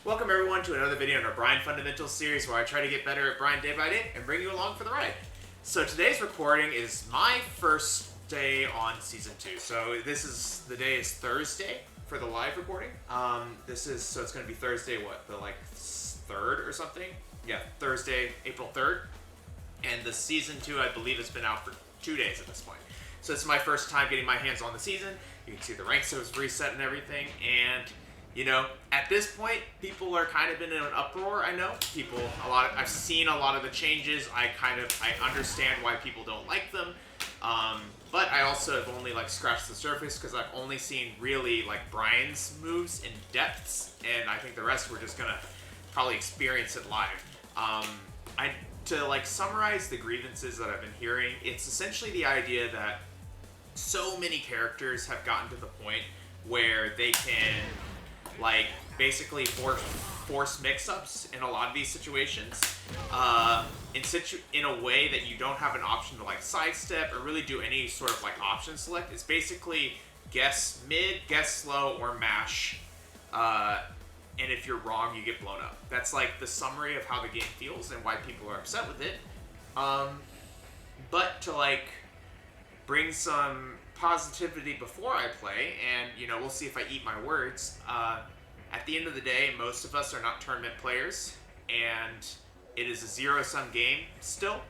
Welcome everyone to another video in our Bryan Fundamentals series where I try to get better at Bryan day by day and bring you along for the ride. So today's recording is my first day on Season 2. So the day is Thursday for the live recording. So it's going to be Thursday, what, the 3rd or something? Yeah, Thursday, April 3rd. And the Season 2, I believe, has been out for 2 days at this point. So it's my first time getting my hands on the season. You can see the ranks have reset and everything, and you know, at this point, people are kind of in an uproar. I know I've seen a lot of the changes. I understand why people don't like them, but I also have only scratched the surface because I've only seen really Bryan's moves in depths, and I think the rest we're just gonna probably experience it live. To summarize the grievances that I've been hearing, it's essentially the idea that so many characters have gotten to the point where they can basically force mix-ups in a lot of these situations in a way that you don't have an option to sidestep or really do any sort of option select. It's basically guess mid, guess slow, or mash, and if you're wrong, you get blown up. That's the summary of how the game feels and why people are upset with it. But to bring some positivity before I play, and we'll see if I eat my words. At the end of the day, most of us are not tournament players, and it is a zero-sum game still.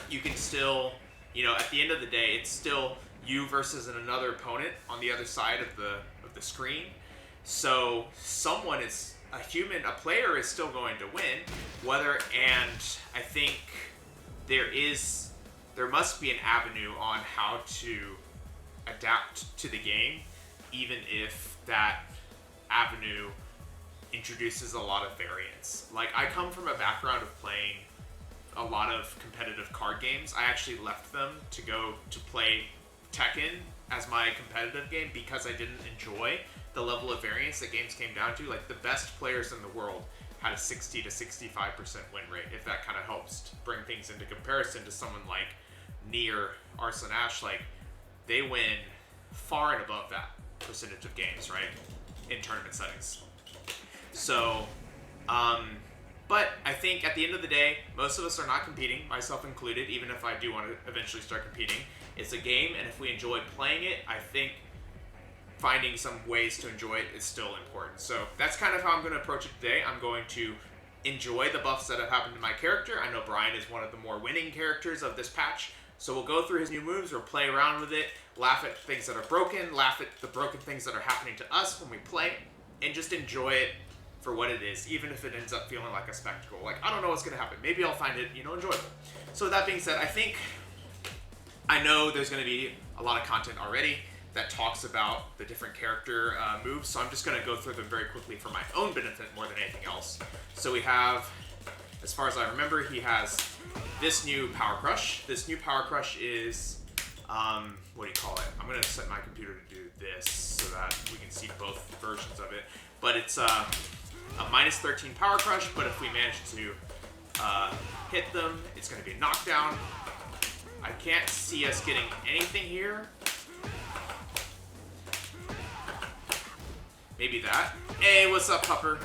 You can still, at the end of the day, it's still you versus another opponent on the other side of the screen. So a player is still going to win, and I think there must be an avenue on how to adapt to the game, even if that avenue introduces a lot of variance. I come from a background of playing a lot of competitive card games. I actually left them to go to play Tekken as my competitive game because I didn't enjoy the level of variance that games came down to. The best players in the world had a 60 to 65% win rate, if that kind of helps to bring things into comparison to someone like Nier, Arslan Ash. They win far and above that percentage of games, right, in tournament settings. So, but I think at the end of the day, most of us are not competing, myself included, even if I do want to eventually start competing. It's a game, and if we enjoy playing it, I think finding some ways to enjoy it is still important. So that's kind of how I'm going to approach it today. I'm going to enjoy the buffs that have happened to my character. I know Bryan is one of the more winning characters of this patch, so we'll go through his new moves, we'll play around with it, laugh at things that are broken, laugh at the broken things that are happening to us when we play, and just enjoy it for what it is, even if it ends up feeling like a spectacle. I don't know what's going to happen. Maybe I'll find it, enjoyable. So with that being said, I know there's going to be a lot of content already that talks about the different character moves, so I'm just going to go through them very quickly for my own benefit more than anything else. So we have, as far as I remember, he has this new Power Crush. This new Power Crush is, what do you call it? I'm going to set my computer to do this so that we can see both versions of it. But it's a minus 13 Power Crush, but if we manage to hit them, it's going to be a knockdown. I can't see us getting anything here. Maybe that. Hey, what's up, Pupper?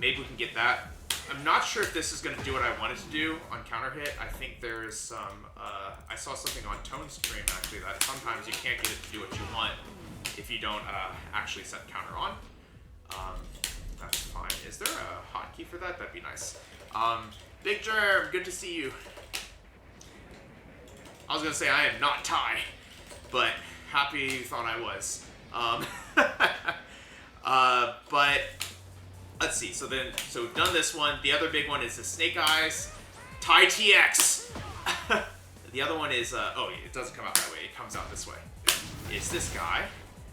Maybe we can get that. I'm not sure if this is going to do what I wanted to do on counter hit. I think there's some, I saw something on Tone's stream actually that sometimes you can't get it to do what you want if you don't actually set counter on. That's fine. Is there a hotkey for that? That'd be nice. Big Germ, good to see you. I was going to say I am not Ty, but happy you thought I was. But let's see. So we've done this one. The other big one is the Snake Eyes Ty TX. The other one is it doesn't come out that way. It comes out this way. It's this guy.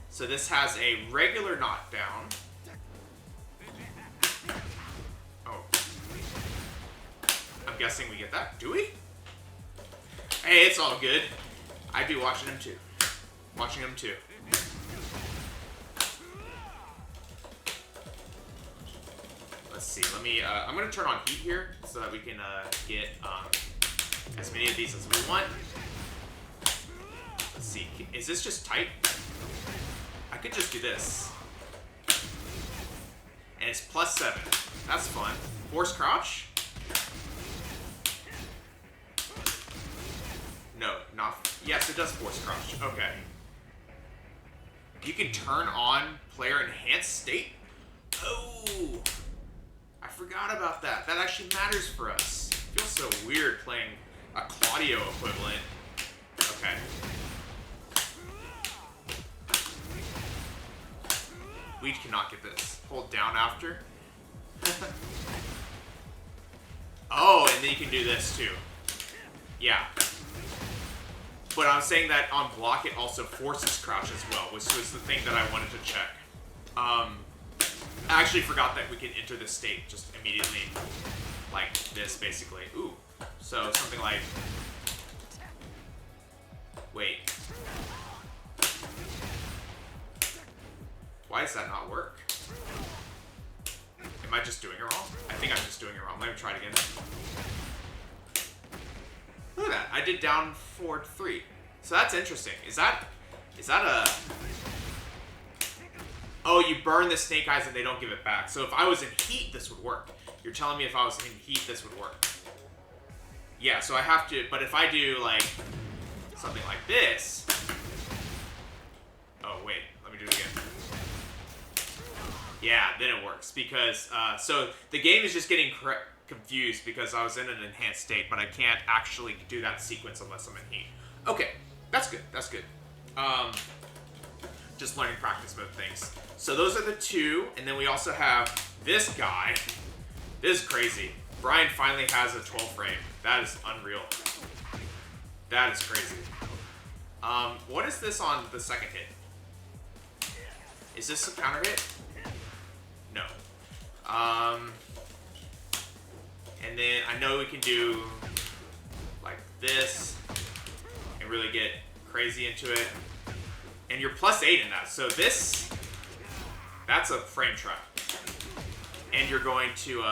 So this has a regular knockdown. Oh, I'm guessing we get that. Do we? Hey, it's all good. I'd be watching him too. Let's see, I'm going to turn on heat here so that we can get as many of these as we want. Let's see, is this just tight? I could just do this. And And it's +7. That's fun. Force crouch? No, not... Yes, it does force crouch. Okay. You can turn on player enhanced state? Oh! I forgot about that. That actually matters for us. It feels so weird playing a Claudio equivalent. Okay. We cannot get this. Hold down after. Oh, and then you can do this too. Yeah. But I'm saying that on block it also forces crouch as well, which was the thing that I wanted to check. I actually forgot that we can enter this state just immediately. Like this, basically. Ooh. So something like... Wait. Why does that not work? Am I just doing it wrong? I think I'm just doing it wrong. Let me try it again. Look at that. I did down forward 3. So that's interesting. Is that a... Oh, you burn the snake eyes and they don't give it back. So if I was in heat, this would work. You're telling me if I was in heat, this would work. Yeah, so I have to... But if I do, like, something like this... Oh, wait. Let me do it again. Yeah, then it works. Because, so the game is just getting confused because I was in an enhanced state, but I can't actually do that sequence unless I'm in heat. Okay, that's good. That's good. Just learning practice mode things. So those are the two, and then we also have this guy. This is crazy. Bryan finally has a 12 frame. That is unreal. That is crazy. What is this on the second hit? Is this a counter hit? No. And then I know we can do like this and really get crazy into it. And you're +8 in that. So this, that's a frame trap. And you're going to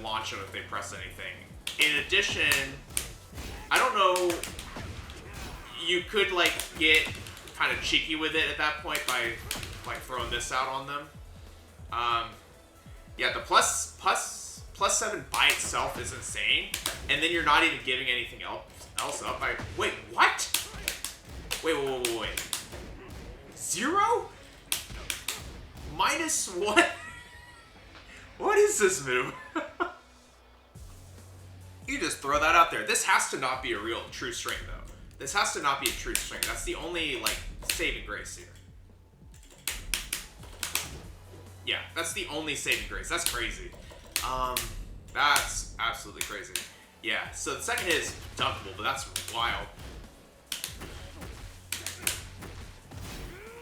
launch them if they press anything. In addition, I don't know, you could like get kind of cheeky with it at that point by like throwing this out on them. Yeah, the plus 7 by itself is insane, and then you're not even giving anything else up. Wait, what? Wait. 0? Minus what? What is this move? You just throw that out there. This has to not be a real true string, though. This has to not be a true string. That's the only, like, saving grace here. Yeah, that's the only saving grace. That's crazy. That's absolutely crazy. Yeah, so the second hit is dunkable, but that's wild.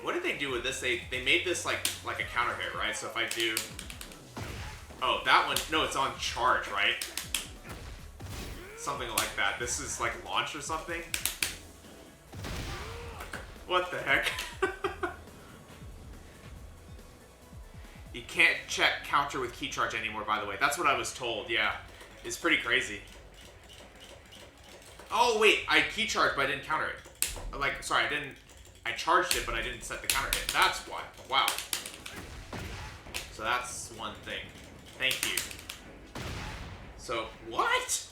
What did they do with this? They made this like a counter hit, right? So if I do... Oh, that one... No, it's on charge, right? Something like that. This is like launch or something? What the heck? You can't check counter with key charge anymore, by the way. That's what I was told, yeah. It's pretty crazy. Oh, wait. I key charged, but I didn't counter it. Like, sorry, I charged it, but I didn't set the counter hit. That's why. Wow. So that's one thing. Thank you. So, what?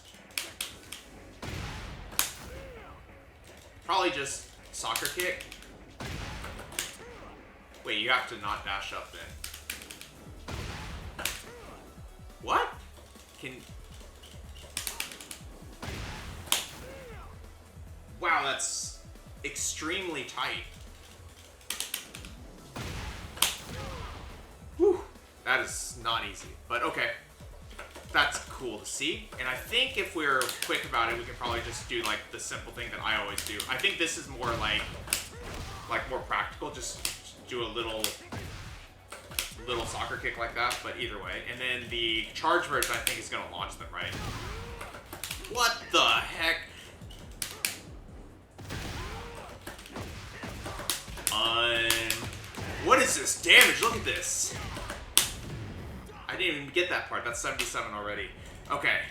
Probably just soccer kick. Wait, you have to not dash up then. What? Wow, that's extremely tight. Whew. That is not easy, but okay. That's cool to see. And I think if we're quick about it, we can probably just do like the simple thing that I always do. I think this is more like more practical. Just do a little soccer kick like that, but either way. And then the charge version, I think, is going to launch them, right? What the heck? What is this damage? Look at this. I didn't even get that part. That's 77 already. Okay.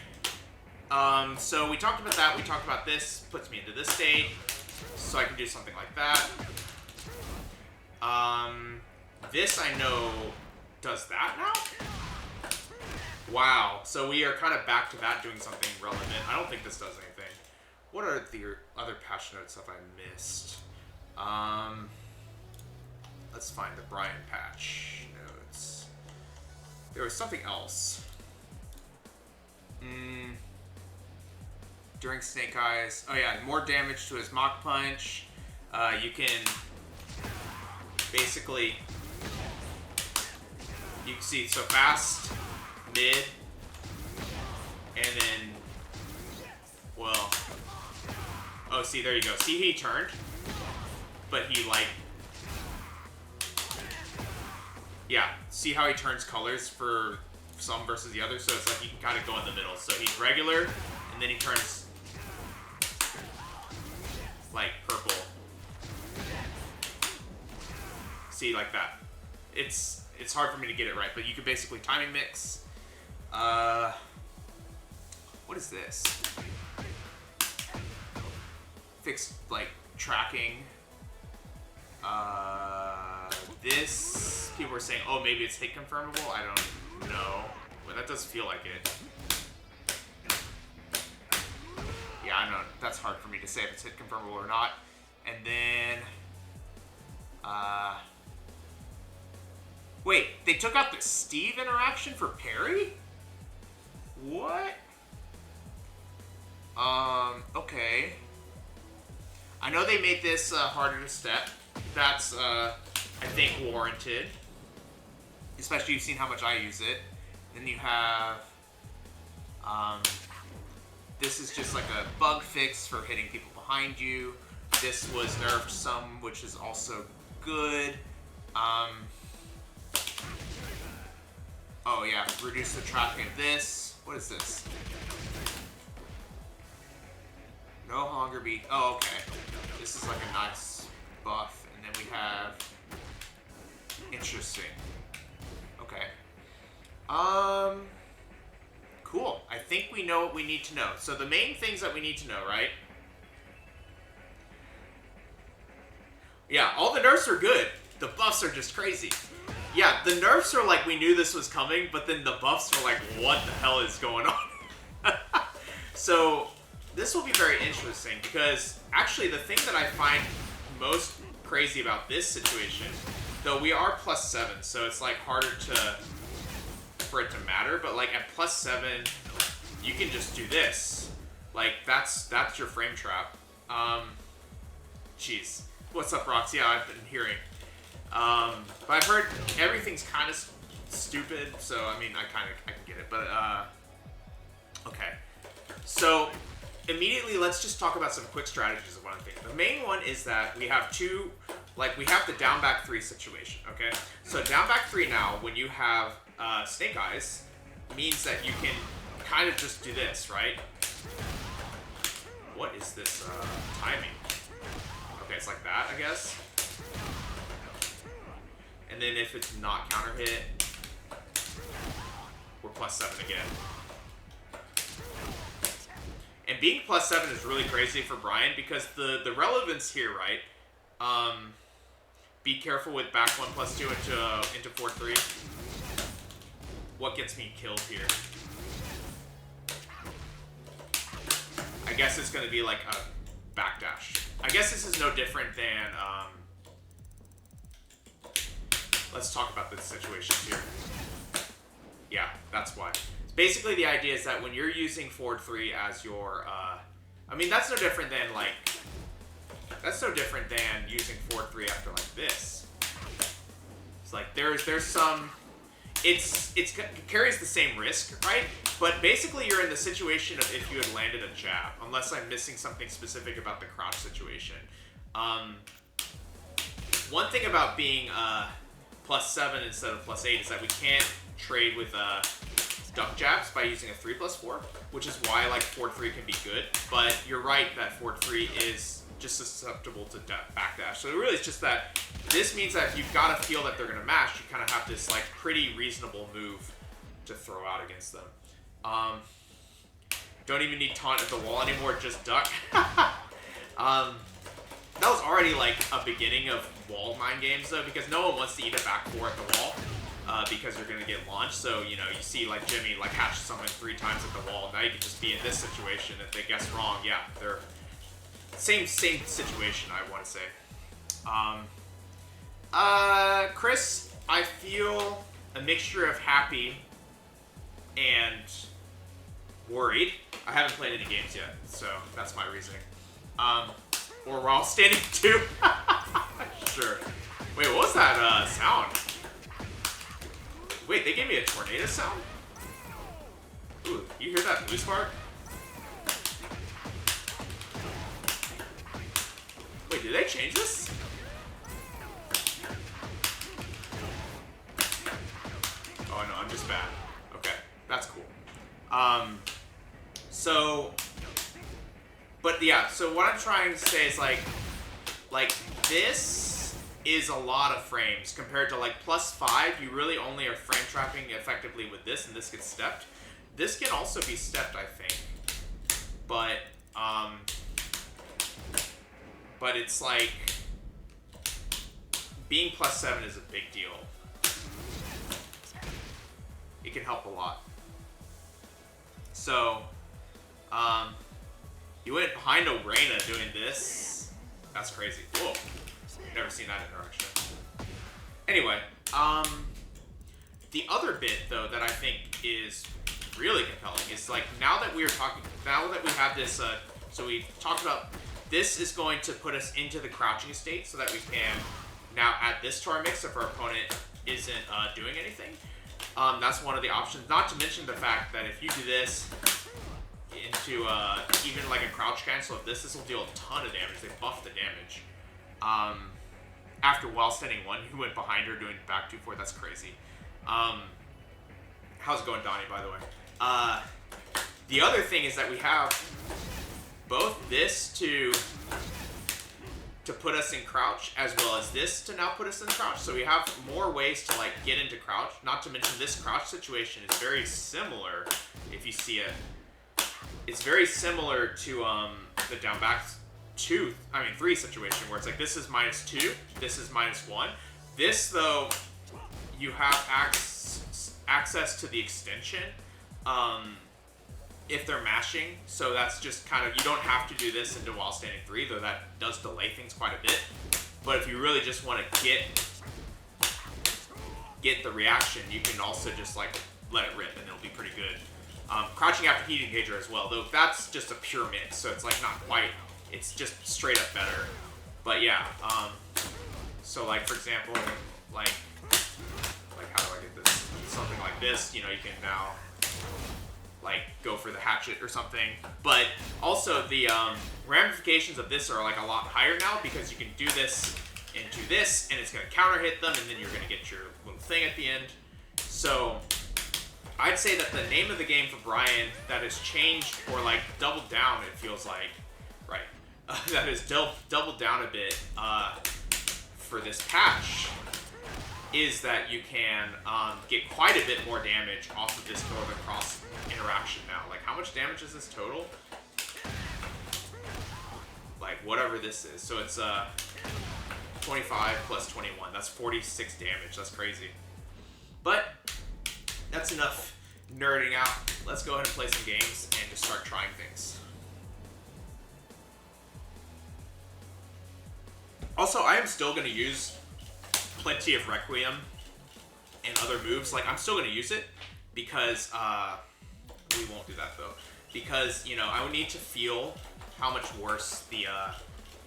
So we talked about that. We talked about this. Puts me into this state. So I can do something like that. This I know does that now? Wow, so we are kind of back to that doing something relevant. I don't think this does anything. What are the other patch notes have I missed? Let's find the Bryan patch notes. There was something else. During Snake Eyes. Oh yeah, more damage to his Mach Punch. You can basically, you can see so fast, mid, and then, well, oh, see, there you go. See, he turned, but he, like, yeah, see how he turns colors for some versus the other? So it's like you can kind of go in the middle. So he's regular, and then he turns, like, purple. See, like that. It's hard for me to get it right, but you can basically timing mix. What is this? Fixed, like, tracking. This, people were saying, oh, maybe it's hit confirmable. I don't know. Well, that does feel like it. Yeah, I know. That's hard for me to say if it's hit confirmable or not. And then, wait, they took out the Steve interaction for parry? What? Okay. I know they made this harder to step. That's, I think, warranted. Especially you've seen how much I use it. Then you have, this is just like a bug fix for hitting people behind you. This was nerfed some, which is also good. Oh yeah, reduce the tracking of this. What is this? No longer be, oh okay. This is like a nice buff. And then we have, interesting. Okay. Cool. I think we know what we need to know. So the main things that we need to know, right? Yeah, all the nerfs are good. The buffs are just crazy. Yeah, the nerfs are like we knew this was coming, but then the buffs are like, what the hell is going on? So this will be very interesting because actually the thing that I find most crazy about this situation, though we are +7, so it's like harder for it to matter, but like at +7, you can just do this. Like that's your frame trap. Jeez. What's up, Rox? Yeah, I've been hearing. But I've heard everything's kind of stupid, so I mean, I can get it. But okay. So immediately, let's just talk about some quick strategies of one thing. The main one is that we have two, like we have the down back 3 situation. Okay, so down back 3 now, when you have Snake Eyes, means that you can kind of just do this, right? What is this timing? Okay, it's like that, I guess. And then if it's not counter hit, we're +7 again. And being +7 is really crazy for Bryan because the relevance here, right? Be careful with back 1+2 into 4-3. What gets me killed here? I guess it's gonna be like a backdash. I guess this is no different than, let's talk about this situation here. Yeah, that's why. Basically, the idea is that when you're using forward 3 as your, I mean, that's no different than, like, that's no different than using forward 3 after, like, this. It's like, there's some, it carries the same risk, right? But basically, you're in the situation of if you had landed a jab, unless I'm missing something specific about the crouch situation. One thing about being +7 instead of +8 is that we can't trade with duck jabs by using a 3+4, which is why like forward 3 can be good. But you're right that forward 3 is just susceptible to backdash. So really, it's just that this means that if you've got to feel that they're gonna mash, you kind of have this like pretty reasonable move to throw out against them. Don't even need taunt at the wall anymore, just duck. That was already like a beginning of wall mine games though, because no one wants to eat a back four at the wall, because they're gonna get launched. So you know, you see like Jimmy like hatch someone 3 times at the wall. Now you can just be in this situation. If they guess wrong, yeah, they're same situation. I want to say. Chris, I feel a mixture of happy and worried. I haven't played any games yet, so that's my reasoning. Or we're all standing too. Sure. Wait, what was that sound? Wait, they gave me a tornado sound? Ooh, you hear that blue spark? Wait, did they change this? Oh no, I'm just bad. Okay, that's cool. But yeah, so what I'm trying to say is like this is a lot of frames compared to like +5. You really only are frame trapping effectively with this, and this gets stepped. This can also be stepped, I think, but it's like being +7 is a big deal. It can help a lot. So, you went behind a Reyna doing this. That's crazy. Whoa. Never seen that interaction. Anyway, the other bit though that I think is really compelling is like now that we have this, so we talked about this is going to put us into the crouching state so that we can now add this to our mix if our opponent isn't doing anything. That's one of the options. Not to mention the fact that if you do this into even like a crouch cancel, this will deal a ton of damage. They buff the damage. After while standing 1, who went behind her doing back 2-4. That's crazy. How's it going, Donnie? By the way, the other thing is that we have both this to put us in crouch, as well as this to now put us in crouch. So we have more ways to like get into crouch. Not to mention this crouch situation is very similar. If you see it, it's very similar to the down back 3 situation where it's like this is -2, this is -1. This though, you have access to the extension if they're mashing, so that's just kind of, you don't have to do this into while standing 3, though that does delay things quite a bit. But if you really just want to get the reaction, you can also just like let it rip and it'll be pretty good. Crouching after heat engager as well, though that's just a pure mix, so it's like not quite, it's just straight up better. But yeah, so like for example, like how do I get this? Something like this, you know, you can now like go for the hatchet or something. But also the ramifications of this are like a lot higher now, because you can do this into this and it's gonna counter hit them, and then you're gonna get your little thing at the end. So I'd say that the name of the game for Bryan that has changed, or like doubled down, it feels like, right, that has doubled down a bit for this patch, is that you can get quite a bit more damage off of this northern cross interaction now. Like, how much damage is this total? Like, whatever this is. So it's 25 plus 21. That's 46 damage. That's crazy. But that's enough nerding out. Let's go ahead and play some games and just start trying things. Also, I am still going to use plenty of Requiem and other moves. Like, I'm still going to use it because, we won't do that though. Because, you know, I would need to feel how much worse the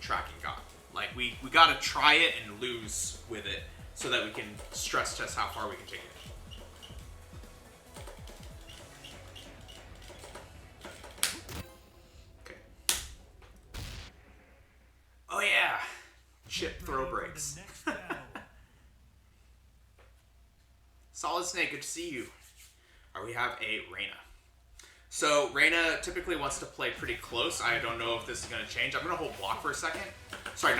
tracking got. Like, we got to try it and lose with it so that we can stress test how far we can take it. Oh yeah, chip throw breaks. Solid Snake, good to see you. Alright, we have a Reyna. So Reyna typically wants to play pretty close. I don't know if this is going to change. I'm going to hold block for a second. Sorry,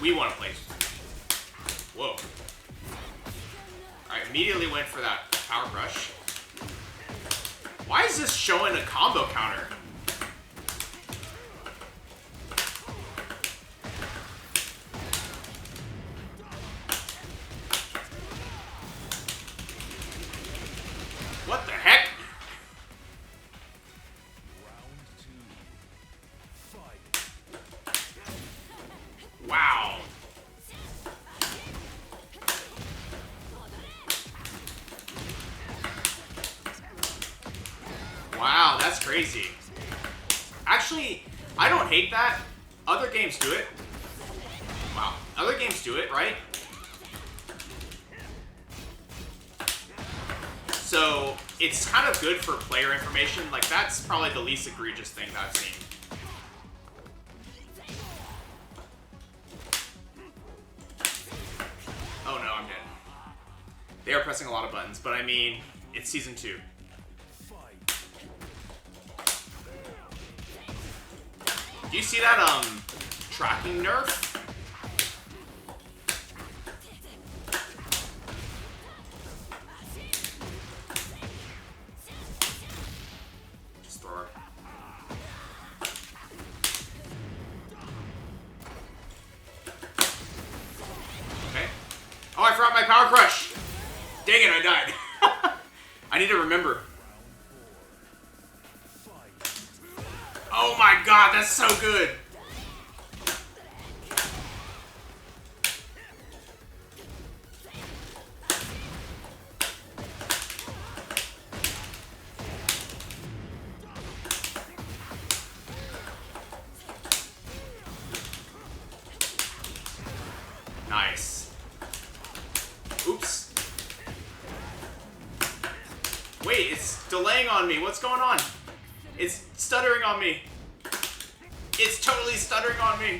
we want to play. Whoa. Alright, immediately went for that power brush. Why is this showing a combo counter? That's crazy. Actually, I don't hate that. Other games do it. Wow. Other games do it, right? So, it's kind of good for player information. Like, that's probably the least egregious thing that I've seen. Oh no, I'm dead. They are pressing a lot of buttons, but I mean, it's Season 2. Do you see that, tracking nerf? Just throw her. Okay. Oh, I forgot my power crush! Dang it, I died. I need to remember. Oh my god, that's so good! Nice. Oops. Wait, it's delaying on me. What's going on? It's stuttering on me. It's totally stuttering on me.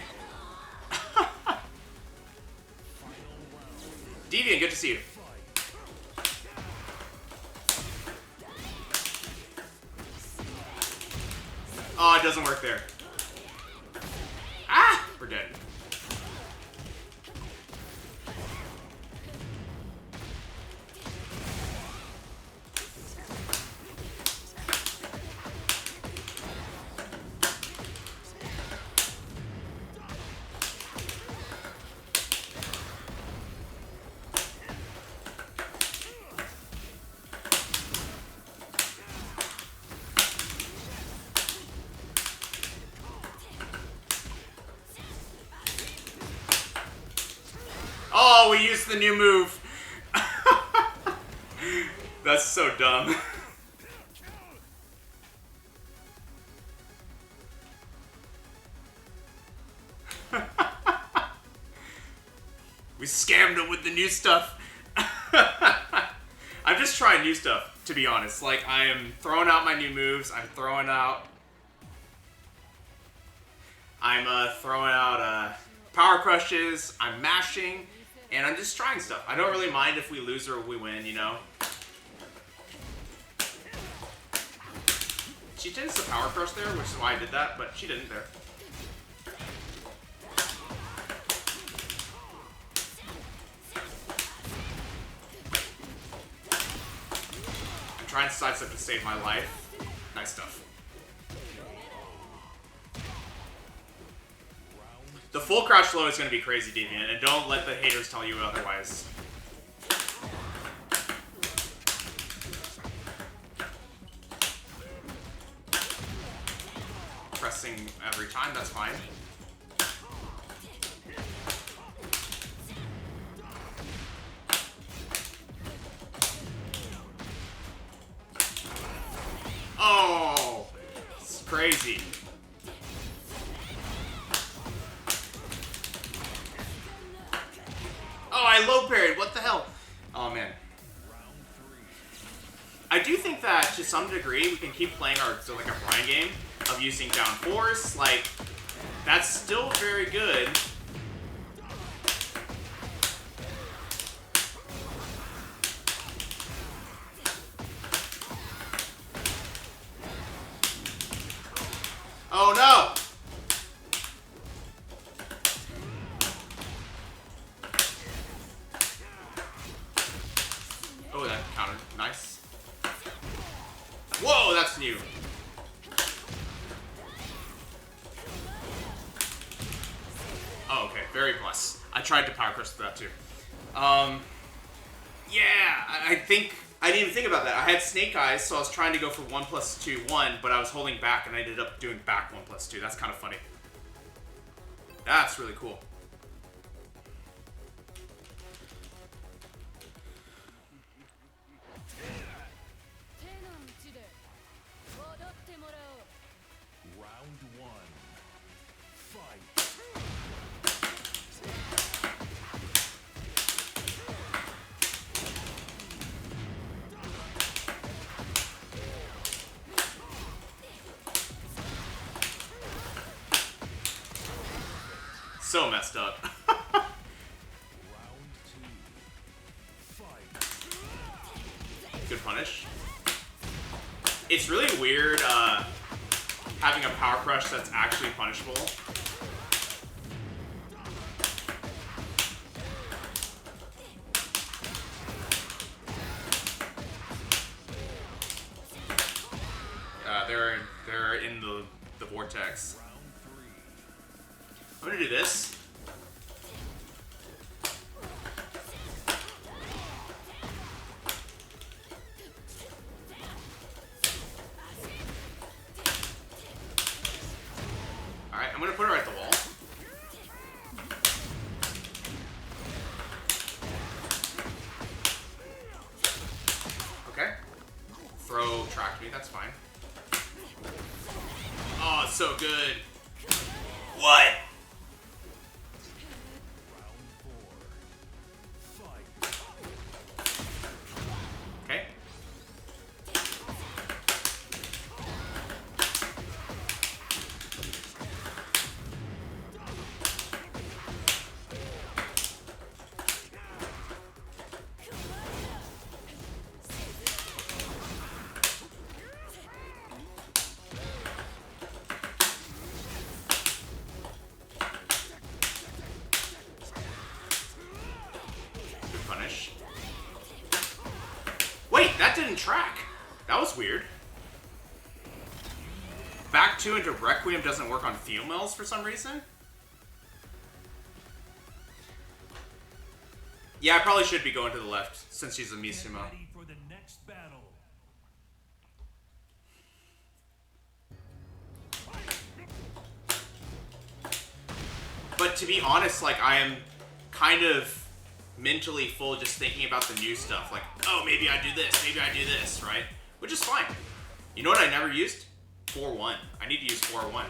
Deviant, good to see you. Oh, it doesn't work there. Ah! We're dead. Oh, we used the new move. That's so dumb. We scammed him with the new stuff. I'm just trying new stuff, to be honest. Like, I am throwing out my new moves. I'm throwing out power crushes. I'm mashing. And I'm just trying stuff. I don't really mind if we lose or we win, you know? She tends to power crush there, which is why I did that, but she didn't there. I'm trying to sidestep to save my life. Nice stuff. The full crouch low is going to be crazy, Deviant, and don't let the haters tell you otherwise. Pressing every time, that's fine. Oh, it's crazy. Oh, I low parried. What the hell? Oh, man. I do think that, to some degree, we can keep playing our, so like a Bryan game of using down force. Like, that's still very good. Oh, no! Oh, that countered. Nice. Whoa, that's new. Oh, okay. Very plus. I tried to power crush that too. Yeah, I think... I didn't even think about that. I had Snake Eyes, so I was trying to go for 1+2, 1, but I was holding back, and I ended up doing back 1+2. That's kind of funny. That's really cool. So messed up. Good punish. It's really weird having a power crush that's actually punishable. They're in the vortex. I'm gonna do this. Alright, I'm gonna put her at the wall. Okay. Throw tracked me, that's fine. Oh, it's so good. What? Okay. Punish. Wait, that didn't track. That was weird. Back 2 into Requiem doesn't work on females for some reason. Yeah, I probably should be going to the left since she's a Mishima. But to be honest, like, I am kind of mentally full just thinking about the new stuff. Like, oh, maybe I do this, right? Which is fine. You know what I never used? 4-1. I need to use 4-1.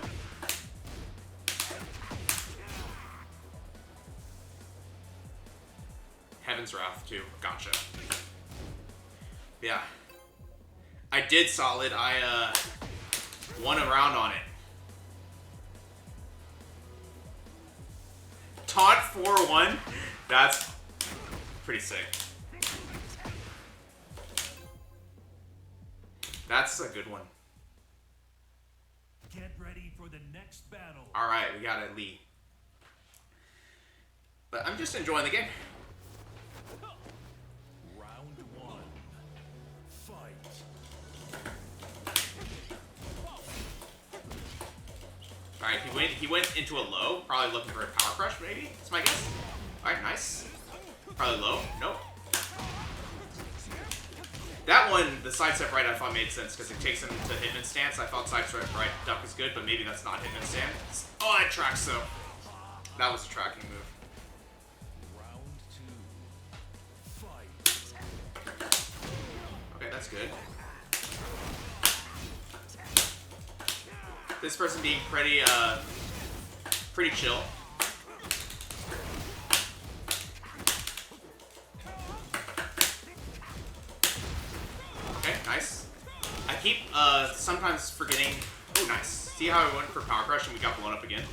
Heaven's Wrath, too. Gotcha. Yeah. I did solid. I, won a round on it. Taunt 4-1? That's pretty sick. That's a good one. Get ready for the next battle. Alright, we got a Lee. But I'm just enjoying the game. Round 1. Fight. Alright, he went into a low, probably looking for a power crush, maybe? That's my guess. Alright, nice. Probably low. Nope. That one, the sidestep right, I thought made sense because it takes him to Hitman stance. I thought sidestep right duck is good, but maybe that's not Hitman stance. Oh, it tracks though. That was a tracking move. Round 2. Fight. Okay, that's good. This person being pretty chill. Okay, nice. I keep sometimes forgetting. Oh, nice. See how I went for power crush and we got blown up again?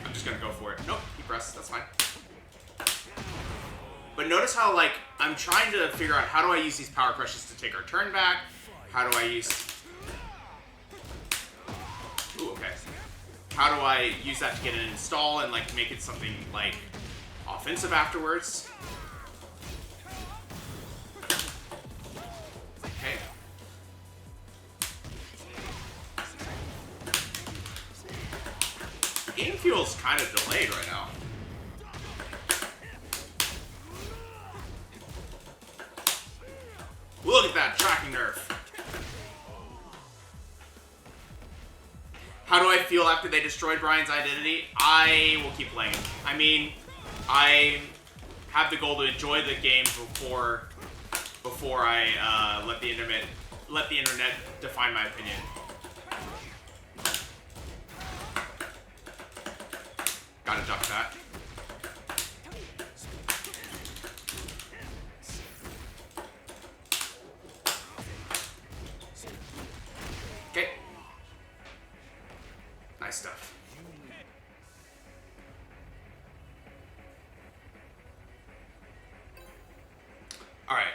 I'm just gonna go for it. Nope, keep press. That's fine. But notice how, like, I'm trying to figure out how do I use these power crushes to take our turn back? How do I use... Ooh, okay. How do I use that to get an install and, like, make it something, like, offensive afterwards? Okay. The game feels kind of delayed right now. Look at that tracking nerf. How do I feel after they destroyed Bryan's identity? I will keep playing. I mean, I have the goal to enjoy the game before I let the internet define my opinion. Gotta duck that. Okay, Alright.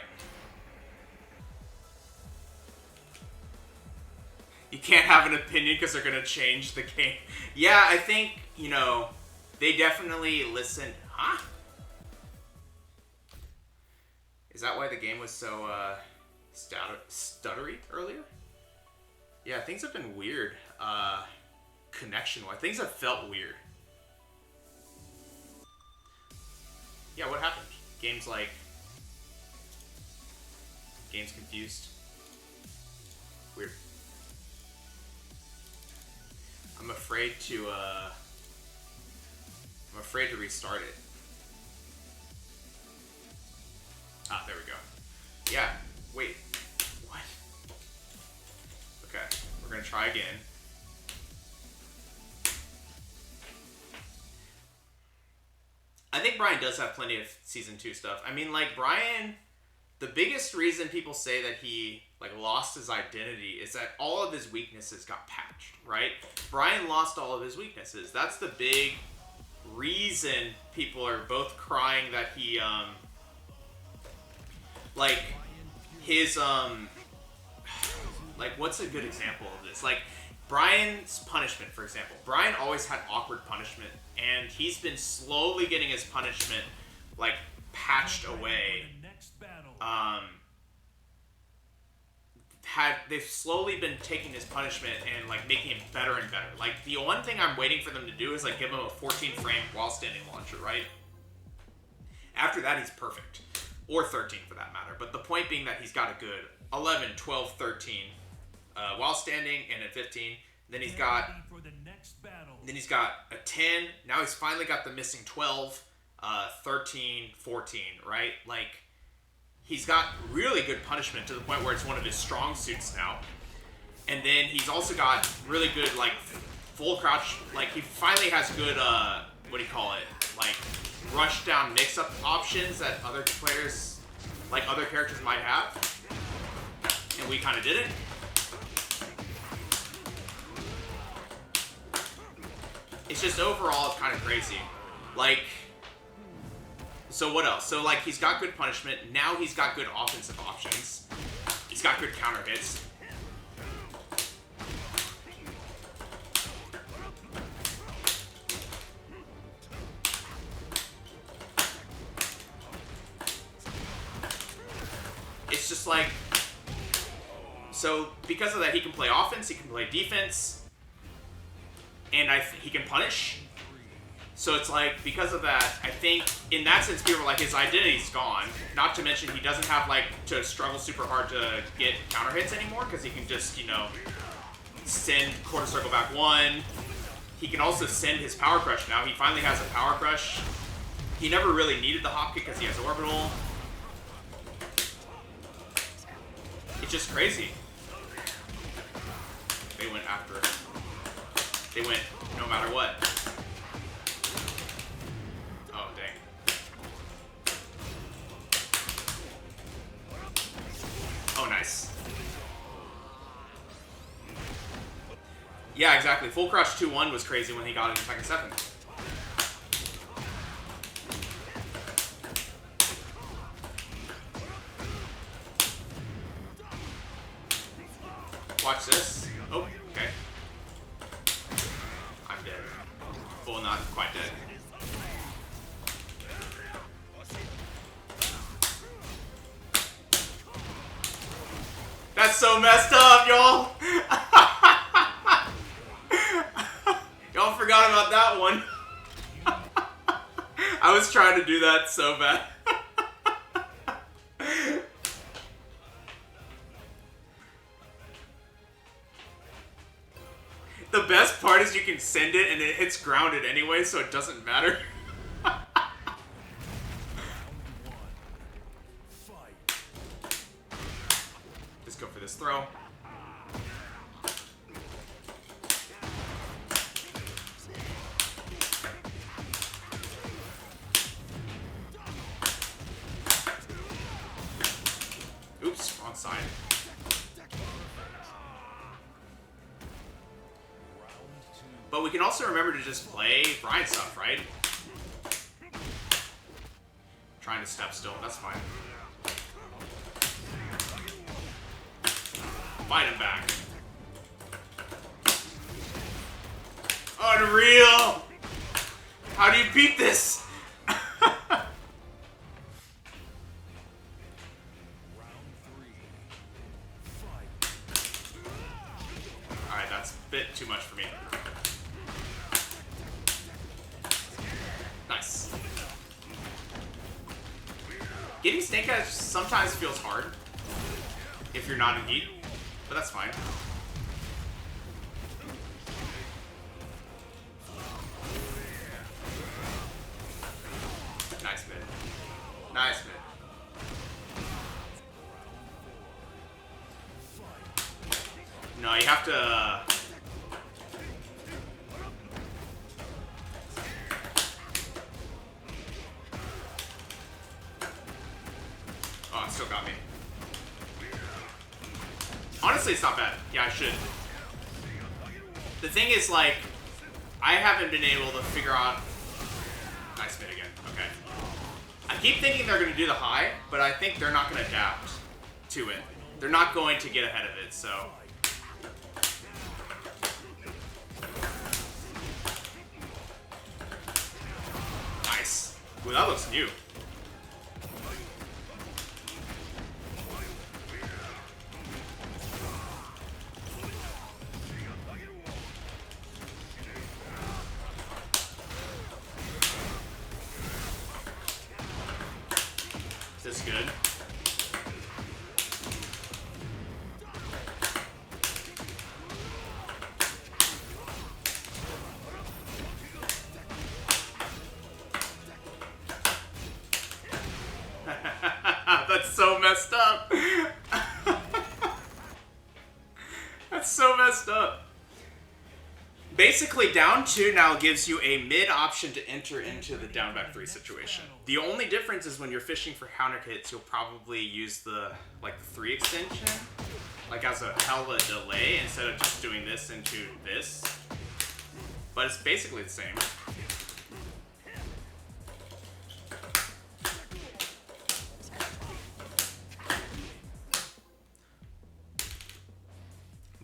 You can't have an opinion because they're going to change the game. Yeah, I think, you know, they definitely listen. Huh? Is that why the game was so stuttery earlier? Yeah, things have been weird. Connection-wise. Things have felt weird. Yeah, what happened? Game's confused. Weird. I'm afraid to restart it. Ah, there we go. Yeah, wait. What? Okay, we're gonna try again. I think Bryan does have plenty of Season 2 stuff. I mean, like, Bryan, the biggest reason people say that he, like, lost his identity is that all of his weaknesses got patched, right? Bryan lost all of his weaknesses. That's the big reason people are both crying that he, like, his, like, what's a good example of this? Like, Bryan's punishment, for example. Bryan always had awkward punishment, and he's been slowly getting his punishment, like, patched away. They've slowly been taking his punishment and, like, making him better and better. Like, the one thing I'm waiting for them to do is, like, give him a 14-frame while standing launcher, right? After that, he's perfect. Or 13, for that matter. But the point being that he's got a good 11, 12, 13 while standing, and at 15. Then he's got a 10. Now he's finally got the missing 12, 13, 14, right? Like, he's got really good punishment to the point where it's one of his strong suits now. And then he's also got really good, like, full crouch. Like, he finally has good, what do you call it? Like, rush down mix-up options that other players, like, other characters might have. And we kind of didn't. It's just overall kind of crazy. Like, so what else? So, like, he's got good punishment. Now he's got good offensive options. He's got good counter hits. It's just like, so because of that, he can play offense, he can play defense, and he can punish. So it's like, because of that, I think, in that sense, people are like, his identity's gone. Not to mention, he doesn't have, like, to struggle super hard to get counter hits anymore, because he can just, you know, send quarter circle back 1. He can also send his power crush now. He finally has a power crush. He never really needed the hop kick because he has orbital. It's just crazy. They went after it. They went no matter what. Oh, dang. Oh, nice. Yeah, exactly. Full crush 2-1 was crazy when he got it in Tekken 7. Watch this. Oh, okay. I'm dead. Well, not quite dead. That's so messed up, y'all! Y'all forgot about that one. I was trying to do that so bad. The best part is you can send it and it hits grounded anyway, so it doesn't matter. Just go for this throw. Oops, wrong side. But we can also remember to just play Bryan stuff, right? Trying to step still, that's fine. Fight him back. Unreal! How do you beat this? Alright, that's a bit too much for me. Nice. Getting Snake Eyes sometimes feels hard if you're not in heat, but that's fine. Nice mid. Nice mid. No, you have to... Oh, it still got me. Honestly, it's not bad. Yeah, I should. The thing is, like, I haven't been able to figure out... Nice mid again. Okay. I keep thinking they're going to do the high, but I think they're not going to adapt to it. They're not going to get ahead of it, so... Nice. Ooh, that looks new. Is this good? That's so messed up. That's so messed up. Basically, down 2 now gives you a mid option to enter into the down back 3 situation. The only difference is when you're fishing for counter hits, you'll probably use the the 3 extension, like as a hella delay instead of just doing this into this. But it's basically the same.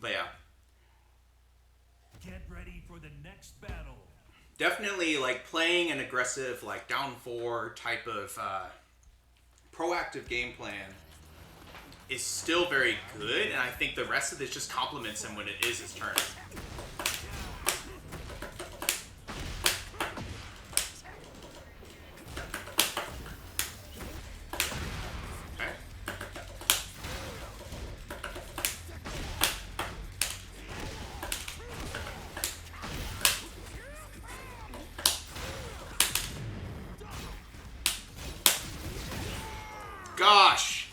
But yeah. Get ready for the next battle. Definitely, like, playing an aggressive, like, down 4 type of proactive game plan is still very good, and I think the rest of this just complements him when it is his turn. Okay. Gosh!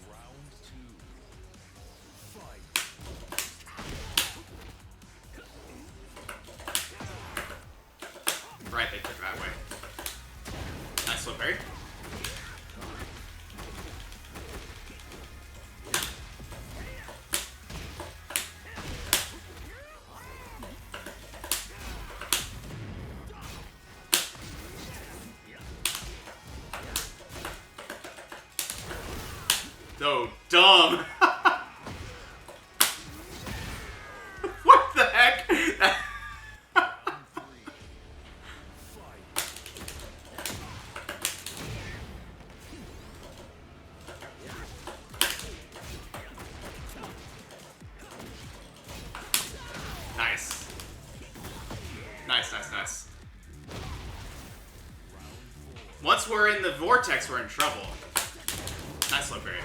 Round 2. Fight. Right, they took it that way. Nice little parry. So dumb. What the heck? Nice. Nice, nice, nice. Once we're in the vortex, we're in trouble. Nice low parry.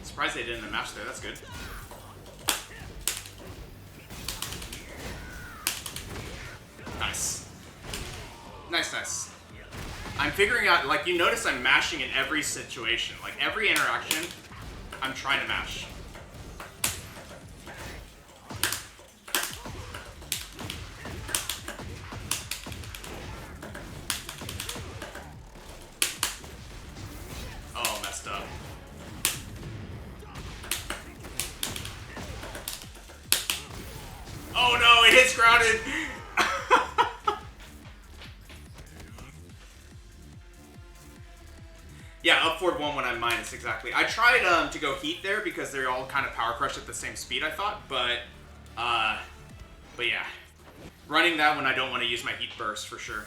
Surprised they didn't in the match there, that's good. Nice. Nice, nice. I'm figuring out, like, you notice I'm mashing in every situation. Like, every interaction, I'm trying to mash. Oh, messed up. Yeah, up forward 1 when I'm minus, exactly. I tried to go heat there because they're all kind of power crush at the same speed, I thought, but yeah. Running that when I don't want to use my heat burst for sure.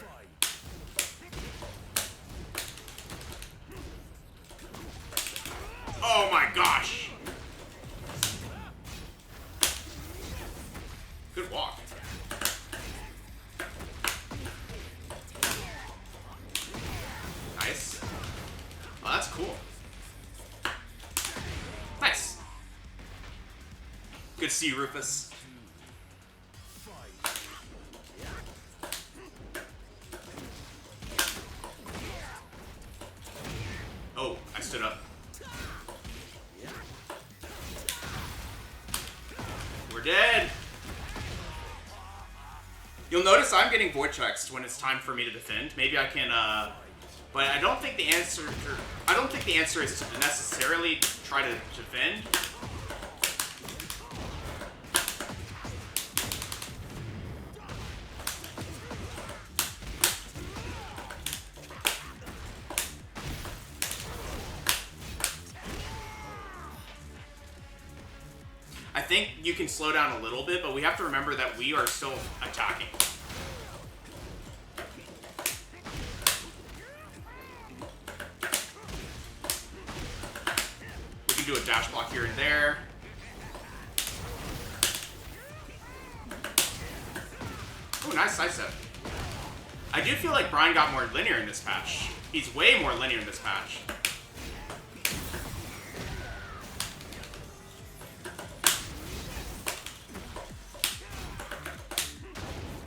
Oh my gosh! Good walk. Nice. Oh, that's cool. Nice. Good to see you, Rufus. Oh, I stood up. We're dead. You'll notice I'm getting void checks when it's time for me to defend. Maybe I can, but I don't think the answer. I don't think the answer is to necessarily try to defend. I think you can slow down a little bit, but we have to remember that we are still attacking. We can do a dash block here and there. Oh, nice sidestep. I do feel like Bryan got more linear in this patch. He's way more linear in this patch.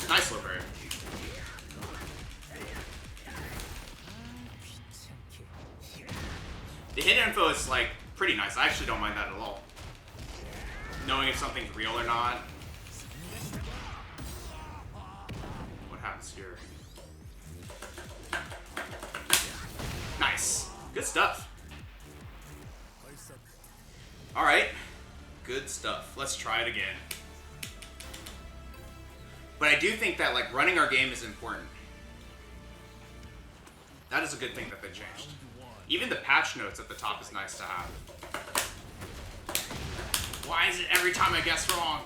Nice low bird. The hit info is like pretty nice. I actually don't mind that at all. Knowing if something's real or not. What happens here? Nice. Good stuff. Alright. Good stuff. Let's try it again. But I do think that like running our game is important. That is a good thing that they changed. Even the patch notes at the top is nice to have. Why is it every time I guess wrong?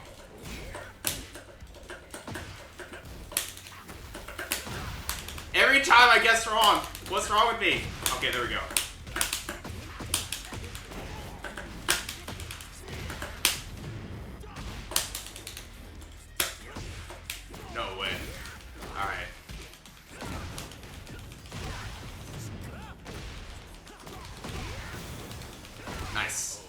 Every time I guess wrong. What's wrong with me? Okay, there we go. No way. Alright. Nice.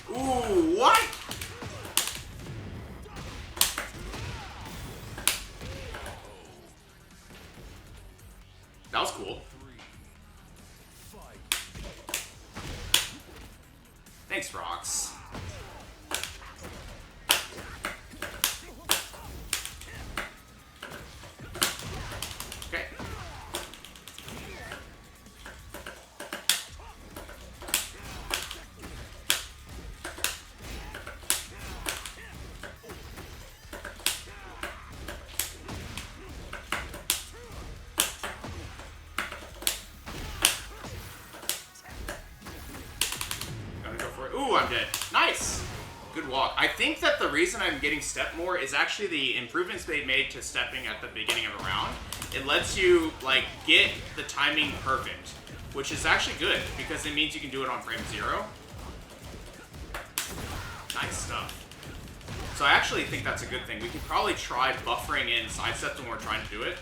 Ooh, what? That was cool. Thanks, Rocks. Okay. Ooh, I'm dead. Nice! Good walk. I think that the reason I'm getting step more is actually the improvements they made to stepping at the beginning of a round. It lets you, like, get the timing perfect, which is actually good, because it means you can do it on frame 0. Nice stuff. So I actually think that's a good thing. We could probably try buffering in sidesteps when we're trying to do it.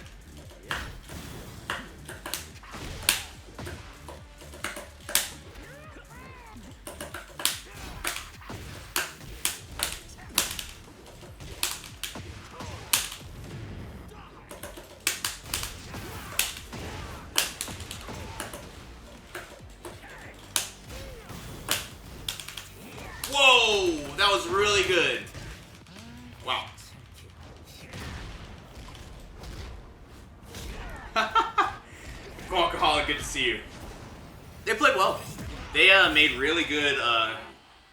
was really good. Wow. Alcoholic, good to see you. They played well. They made really good,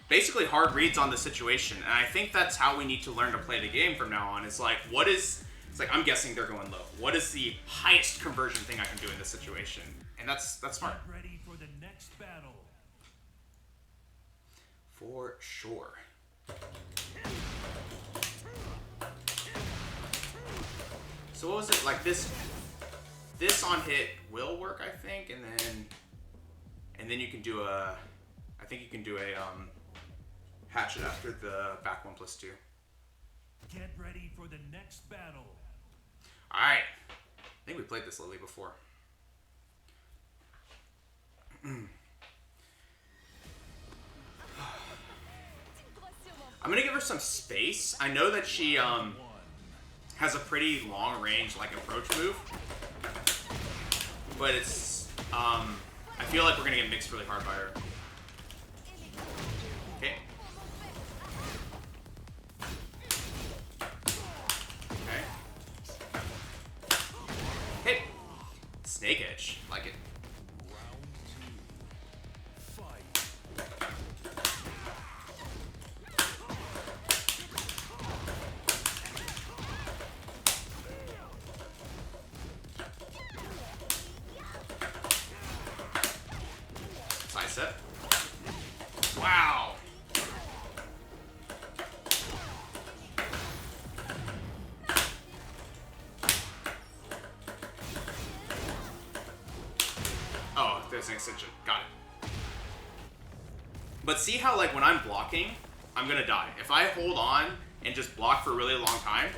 basically hard reads on the situation, and I think that's how we need to learn to play the game from now on. It's like, it's like, I'm guessing they're going low. What is the highest conversion thing I can do in this situation? And that's smart. Get ready for the next battle. For sure. So what was it, like this on hit will work, I think, and then you can do a, I think you can do a hatchet after the back 1+2. Get ready for the next battle. All right, I think we played this Lily before. I'm gonna give her some space. I know that she has a pretty long range like approach move, but it's I feel like we're gonna get mixed really hard by her. Okay. Okay. Hit. Snake edge, like it. Set. Wow. Oh, there's an extension. Got it. But see how, like, when I'm blocking, I'm gonna die. If I hold on and just block for a really long time,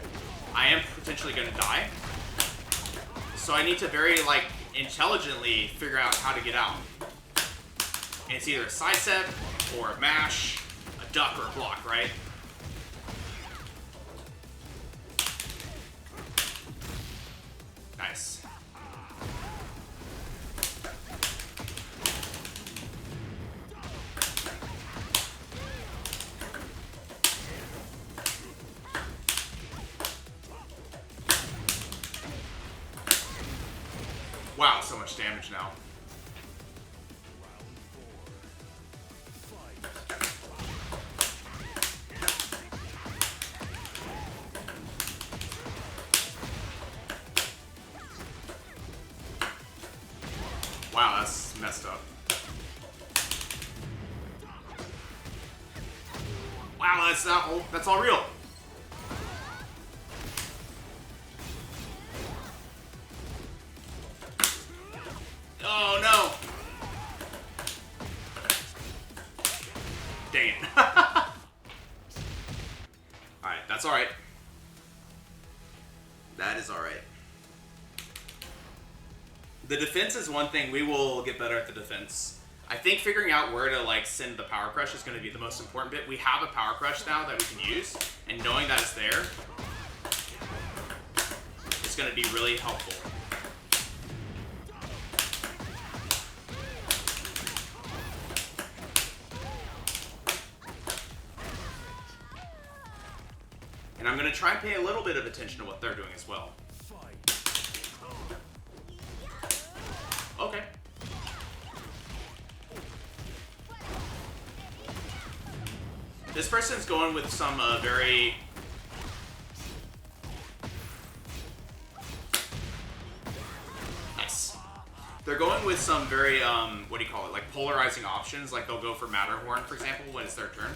I am potentially gonna die. So I need to very, like, intelligently figure out how to get out. And it's either a side step, or a mash, a duck, or a block, right? Nice. Wow, so much damage now. Wow, that's messed up. Wow, that's all real. Oh no. Dang it. Alright, that's alright. That is alright. The defense is one thing. We will get better at the defense. I think figuring out where to like send the power crush is going to be the most important bit. We have a power crush now that we can use, and knowing that it's there is going to be really helpful. And I'm going to try and pay a little bit of attention to what they're doing as well. Okay. This person's going with some very... Nice. They're going with some very, what do you call it, like polarizing options. Like they'll go for Matterhorn, for example, when it's their turn.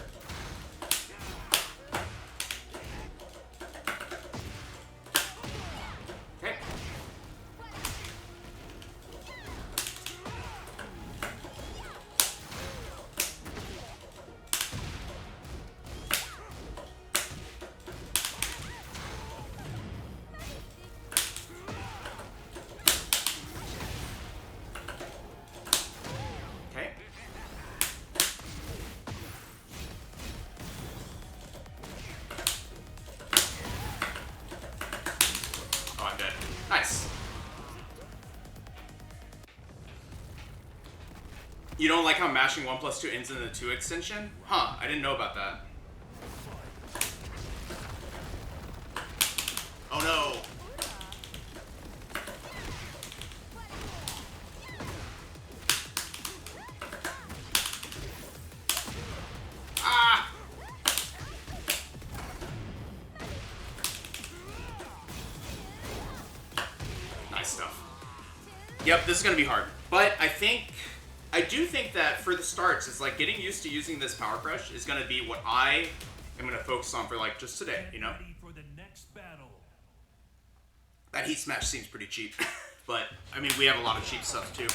Nice. You don't like how mashing 1+2 ends in the 2 extension? Huh, I didn't know about that. Oh no! Ah! Nice stuff. Yep, this is gonna be hard. But I do think that for the starts, it's like getting used to using this Power Crush is gonna be what I am gonna focus on for like just today, you know? Ready for the next battle. That Heat Smash seems pretty cheap. But, I mean, we have a lot of cheap stuff too.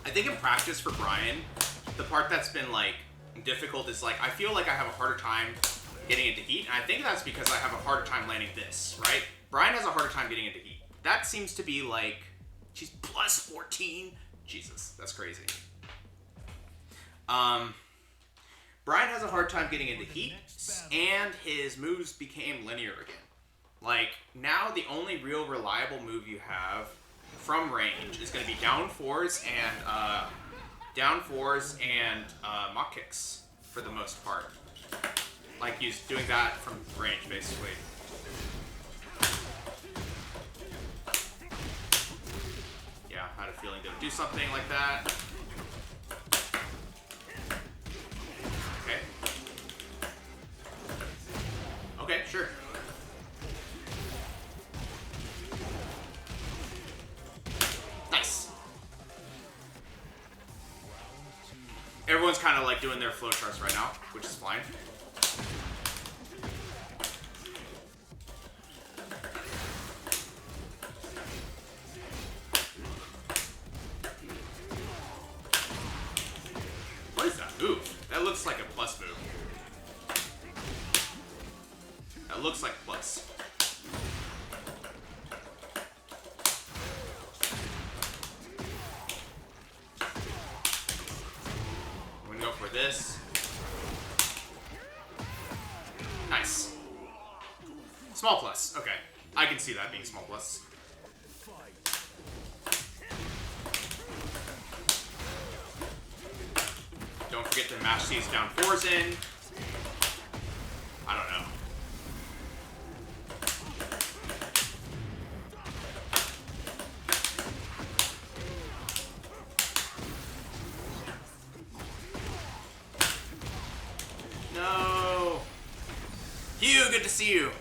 I think in practice for Bryan, the part that's been like difficult is like, I feel like I have a harder time getting into Heat, and I think that's because I have a harder time landing this, right? Bryan has a harder time getting into Heat. That seems to be like, she's plus 14. Jesus, that's crazy. Bryan has a hard time getting into Heat, and his moves became linear again. Like, now the only real reliable move you have from range is going to be down fours and mock kicks for the most part. Like, he's doing that from range, basically. Yeah, I had a feeling they would do something like that. Okay. Okay, sure. Nice. Everyone's kind of like doing their flow charts right now, which is fine. What is that move? That looks like a plus move. That looks like plus. I'm gonna go for this. Nice. Small plus. Okay. I can see that being small plus. Don't forget to mash these down fours in. I don't know. No. Hugh, good to see you.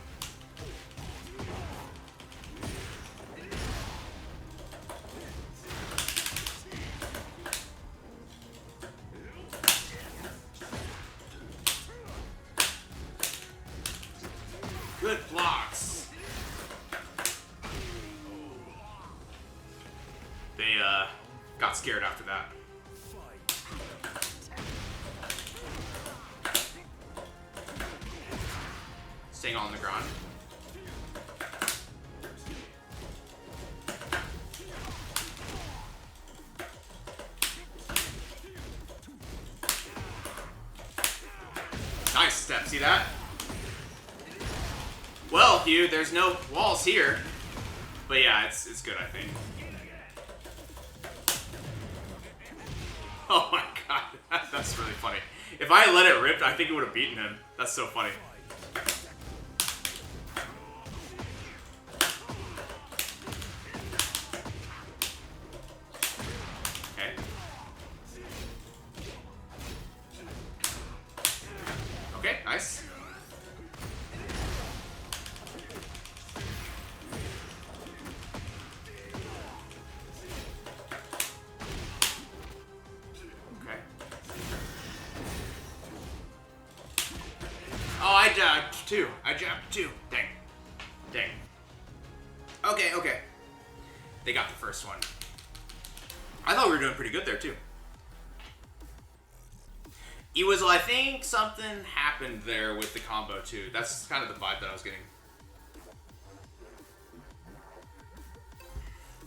Good blocks. They got scared after that. Staying on the ground. Nice step, see that? Well, Hugh, there's no walls here. But yeah, it's good, I think. Oh my god, that's really funny. If I had let it rip, I think it would have beaten him. That's so funny. Okay. Okay, nice. Oh, I jabbed too. I jabbed too. Dang. Dang. Okay, okay. They got the first one. I thought we were doing pretty good there too. It was, I think something happened there with the combo too. That's kind of the vibe that I was getting.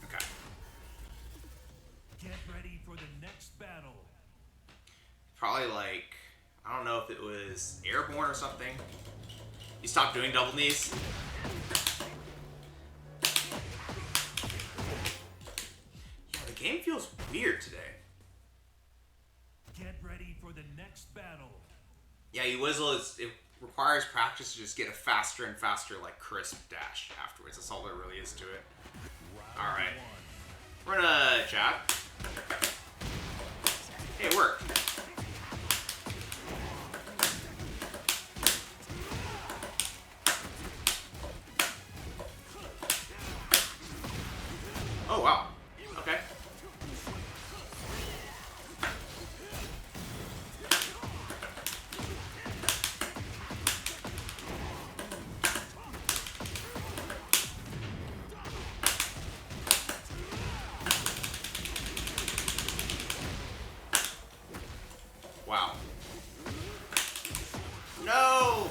Okay. Get ready for the next battle. Probably like, I don't know if it was airborne or something. You stopped doing double knees. Yeah, the game feels weird today. Get ready for the next battle. Yeah, Weasel is it requires practice to just get a faster and faster, like crisp dash afterwards. That's all there really is to it. All right, we're gonna jab. Hey, it worked. Oh wow. Okay. Wow. No!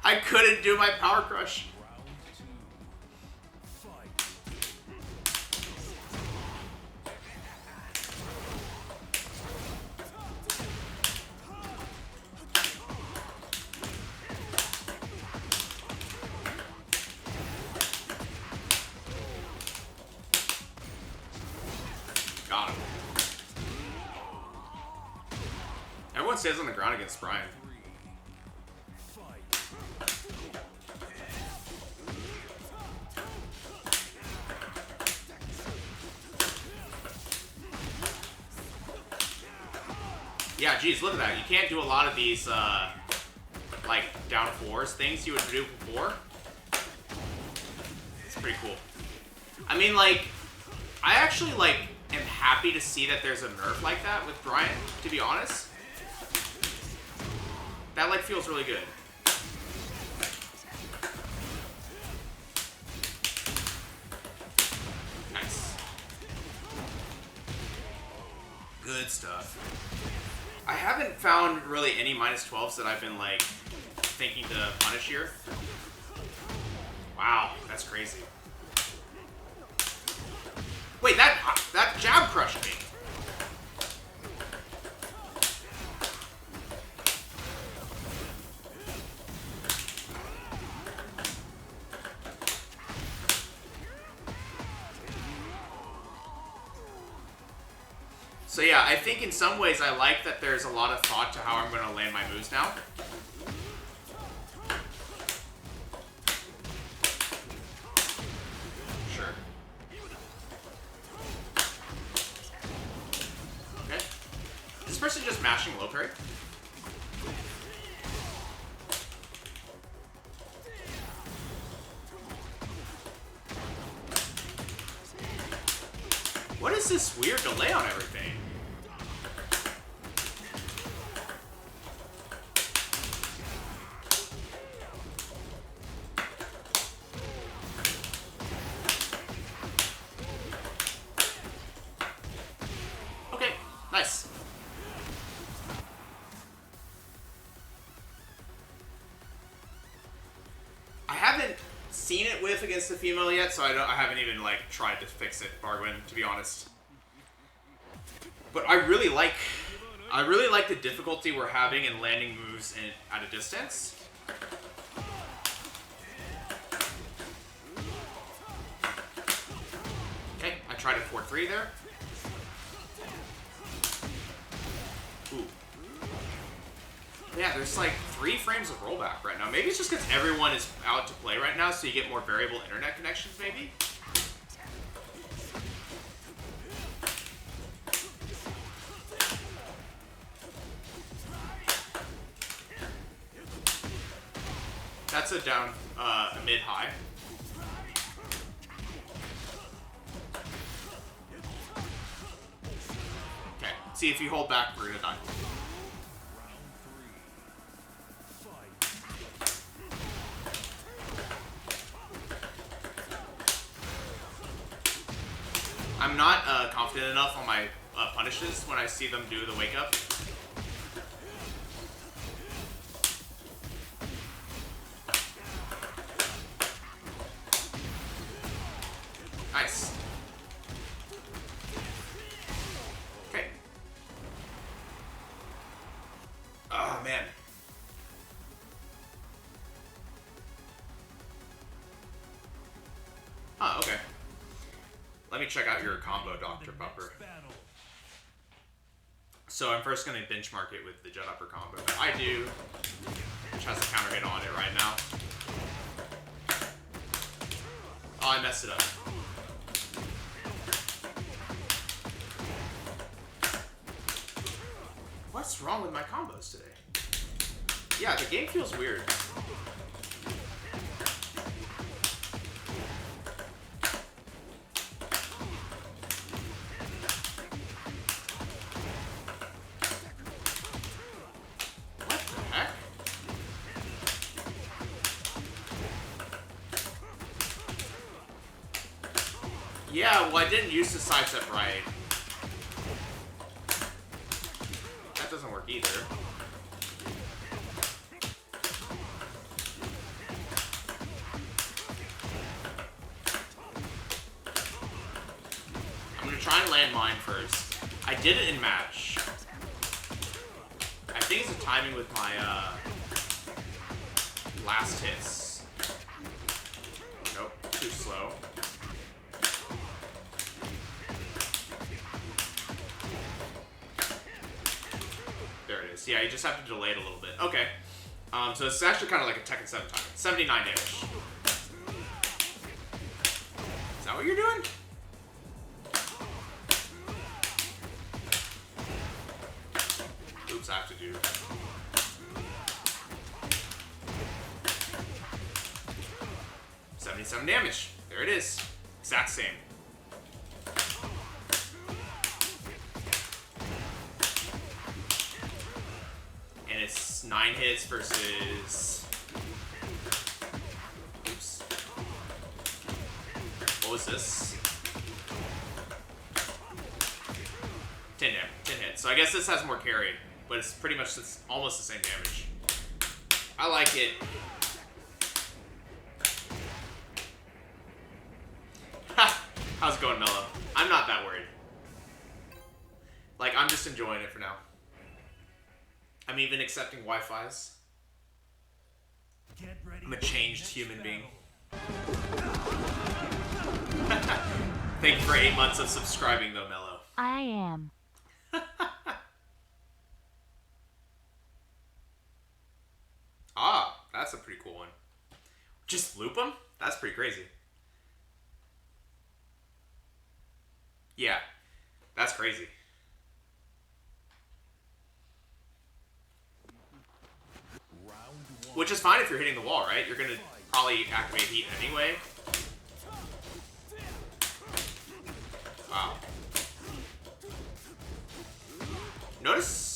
I couldn't do my power crush. Got him. Everyone stays on the ground against Bryan. Yeah, geez, look at that. You can't do a lot of these, like, down fours things you would do before. It's pretty cool. I mean, like, I actually, like, am happy to see that there's a nerf like that with Bryan, to be honest. That, like, feels really good. Nice. Good stuff. I haven't found really any -12s that I've been, like, thinking to punish here. Wow, that's crazy. Wait, that jab crushed me. So yeah, I think in some ways I like that there's a lot of thought to how I'm going to land my moves now. Sure. Okay. Is this person just mashing low parry? What is this weird delay on everything? Okay, nice. I haven't seen it whiff against the female yet, so I haven't even like tried to fix it, Barwin, to be honest. But I really like the difficulty we're having in landing moves at a distance. Okay, I tried a 4-3 there. Ooh. Yeah, there's like 3 frames of rollback right now. Maybe it's just because everyone is out to play right now, so you get more variable internet connections, maybe? That's a down, a mid-high. Okay, see if you hold back, we're gonna die. I'm not confident enough on my punishes when I see them do the wake up. Nice. Okay. Oh man. Huh, okay. Let me check out your combo, Dr. Pupper. So I'm first going to benchmark it with the Jet Upper combo that I do, which has a counter hit on it right now. Oh, I messed it up. What's wrong with my combos today? Yeah, the game feels weird. What the heck? Yeah, well, I didn't use the sidestep right. That doesn't work either. I'm gonna try and land mine first. I did it in match. I think it's the timing with my last hits. Nope, too slow. There it is. Yeah, you just have to delay it a little bit. Okay. So it's actually kind of like a Tekken 7 timing. 79 damage. Is that what you're doing? Oops, I have to do. $77 damage. There it is. Exact same. And it's 9 hits versus. Oops. What was this? 10 hits. So I guess this has more carry, but it's pretty much almost the same damage. I like it. How's it going, Mello? I'm not that worried. Like, I'm just enjoying it for now. I'm even accepting Wi-Fi's. I'm a changed human being. Thank you for 8 months of subscribing, though, Mello. I am. Ah, that's a pretty cool one. Just loop them? That's pretty crazy. Yeah, that's crazy. Which is fine if you're hitting the wall, right? You're gonna probably activate heat anyway. Wow. Notice.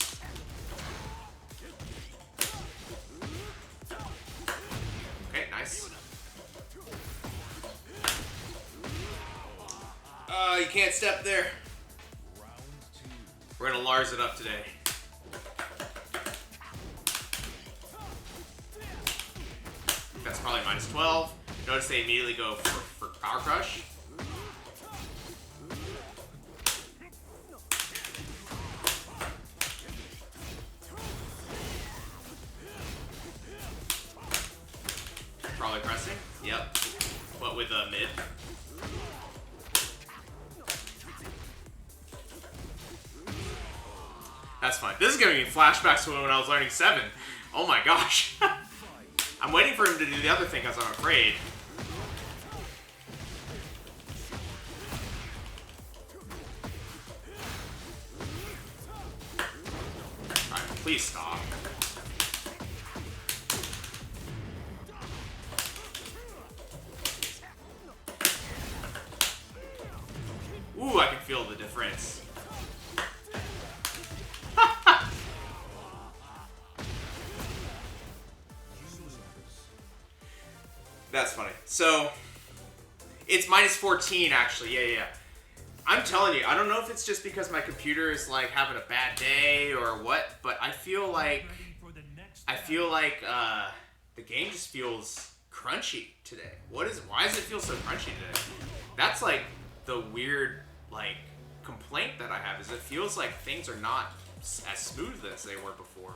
Okay, nice. You can't step there. We're gonna Lars it up today. That's probably minus 12. Notice they immediately go for Power Crush. Probably pressing. Yep. But with a mid. That's fine. This is giving me flashbacks to when I was learning 7. Oh my gosh. I'm waiting for him to do the other thing because I'm afraid. Alright, please stop. Ooh, I can feel the difference. That's funny. So, it's minus 14 actually. Yeah. I'm telling you, I don't know if it's just because my computer is like having a bad day or what, but I feel like the game just feels crunchy today. Why does it feel so crunchy today? That's like the weird like complaint that I have, is it feels like things are not as smooth as they were before.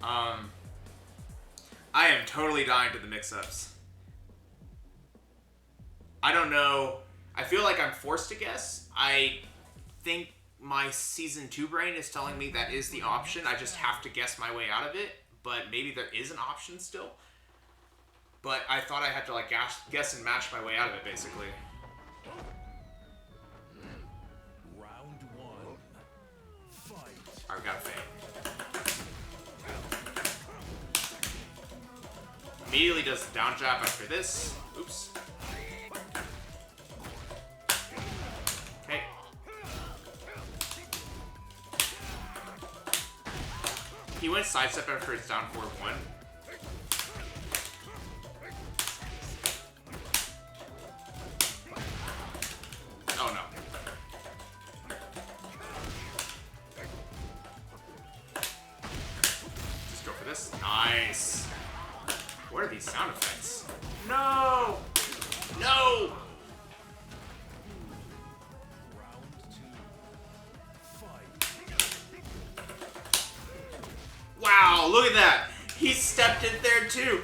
I am totally dying to the mix-ups. I don't know. I feel like I'm forced to guess. I think my Season 2 brain is telling me that is the option. I just have to guess my way out of it. But maybe there is an option still. But I thought I had to like guess and match my way out of it, basically. Round 1. Fight. Alright, we got a fade. Immediately does the down jab after this. Oops. Okay. He went sidestep after his down forward 1. Oh no. Just go for this. Nice. What are these sound effects? No! No! Round 2. Fight. Wow, look at that! He stepped in there too!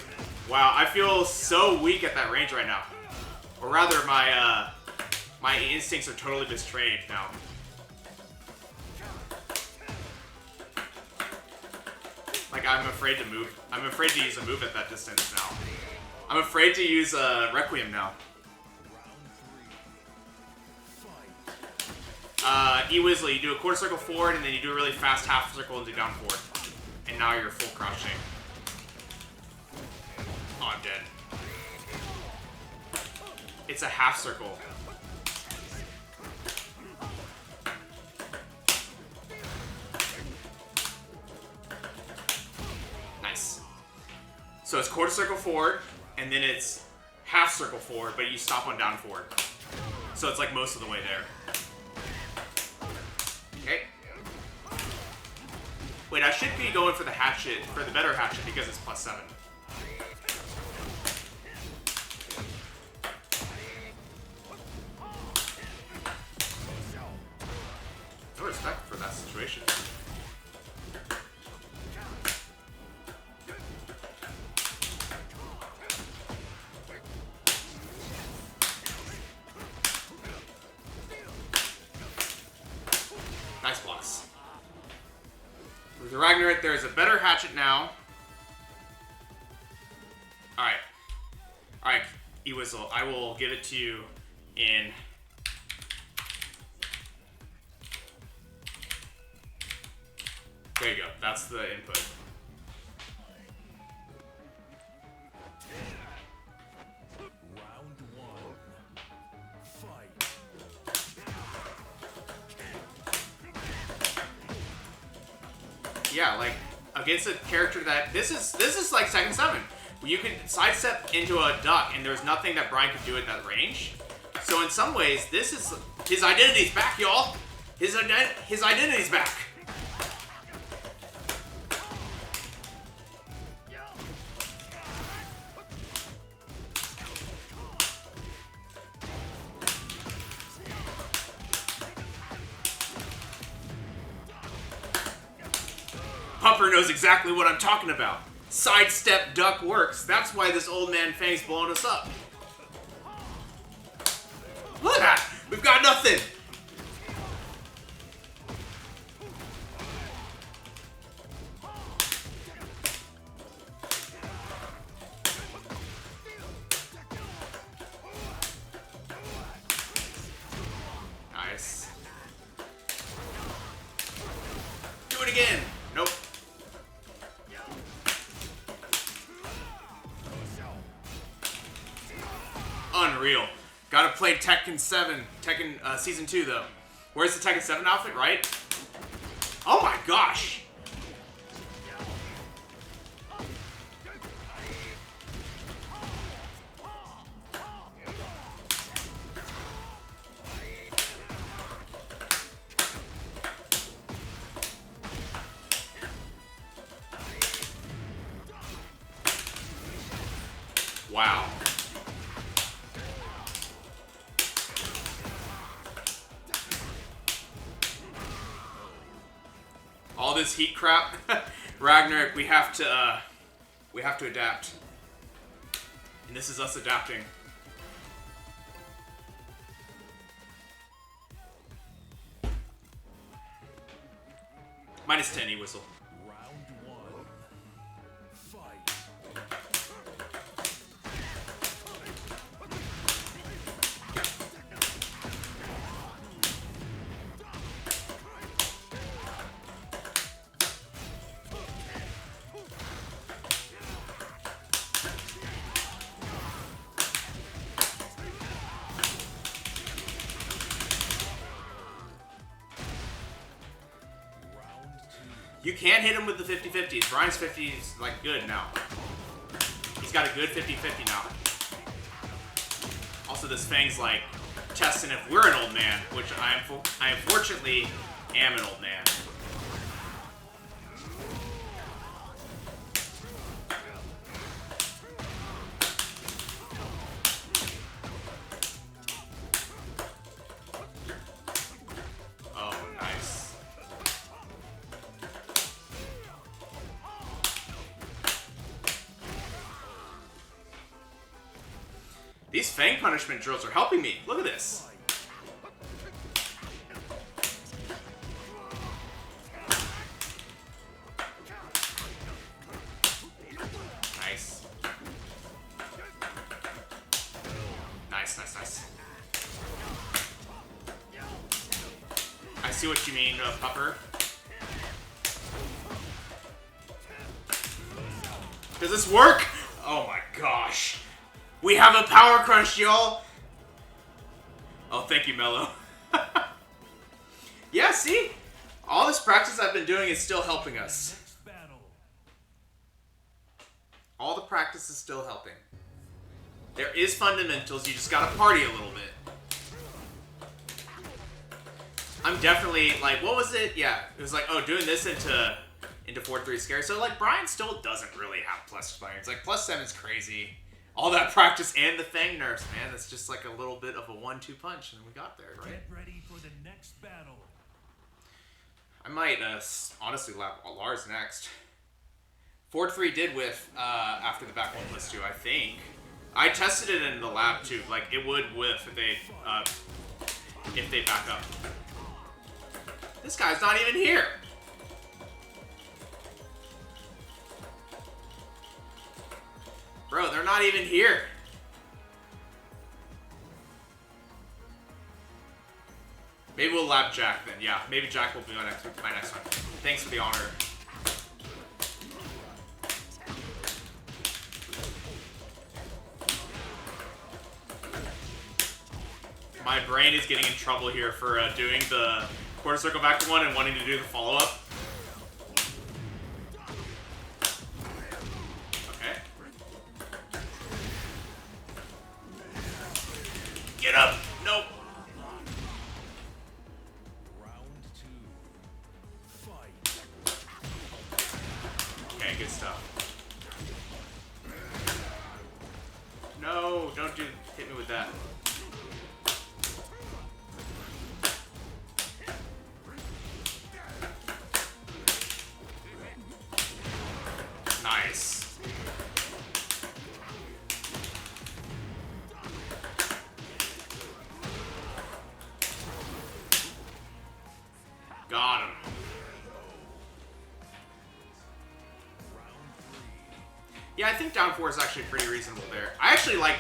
Wow, I feel so weak at that range right now. Or rather, my instincts are totally betrayed now. Like, I'm afraid to move. I'm afraid to use a move at that distance now. I'm afraid to use Requiem now. E-Wizzly, you do a quarter circle forward, and then you do a really fast half circle into down forward. And now you're full crouching. Oh, I'm dead. It's a half circle. Nice. So it's quarter circle forward, and then it's half circle forward, but you stop on down forward. So it's like most of the way there. Okay. Wait, I should be going for the hatchet, for the better hatchet, because it's +7. No respect for that situation. Nice blocks. With the Ragnarok, there is a better hatchet now. Alright. Alright, E-Whistle, I will give it to you in... There you go, that's the input. Round 1. Fight. Yeah, like against a character that this is like Tekken 7. You can sidestep into a duck, and there's nothing that Bryan can do at that range. So in some ways, this is his identity's back, y'all. His identity's back. Pumper knows exactly what I'm talking about. Sidestep duck works. That's why this old man Fang's blowing us up. Look at that! We've got nothing! Nice. Do it again! Nope. Unreal. Gotta play Tekken 7. Tekken Season 2, though. Where's the Tekken 7 outfit, right? Oh my gosh! Wow. All this heat crap, Ragnarok. We have to adapt, and this is us adapting. -10 E-whistle. Round one. Fight. You can hit him with the 50-50s. Bryan's 50 is like good now. He's got a good 50-50 now. Also, this Fang's like testing if we're an old man, which I unfortunately am an old man. Oh, nice. These Fang punishment drills are helping me. Look at this. Nice. Nice, nice, nice. I see what you mean, Pupper. Does this work? Oh my gosh. We have a power crunch, y'all! Oh, thank you, Mello. Yeah, see? All this practice I've been doing is still helping us. Next battle. All the practice is still helping. There is fundamentals, you just gotta party a little bit. I'm definitely, like, what was it? Yeah, it was like, oh, doing this into 4-3 is scary. So, like, Bryan still doesn't really have plus fire. It's like, +7 is crazy. All that practice and the Fang nerfs, man. That's just like a little bit of a 1-2 punch, and we got there, right? Get ready for the next battle. I might honestly lap Lars next. 4-3 did whiff after the back 1+2, I think. I tested it in the lab too. Like it would whiff if they back up. This guy's not even here. Bro, they're not even here. Maybe we'll lap Jack then. Yeah, maybe Jack will be my next one. Thanks for the honor. My brain is getting in trouble here for doing the quarter circle back to 1 and wanting to do the follow-up. Get up! Nope. Round 2. Fight. Okay, good stuff. No, don't hit me with that. Nice. Got him. Yeah, I think down 4 is actually pretty reasonable there. I actually like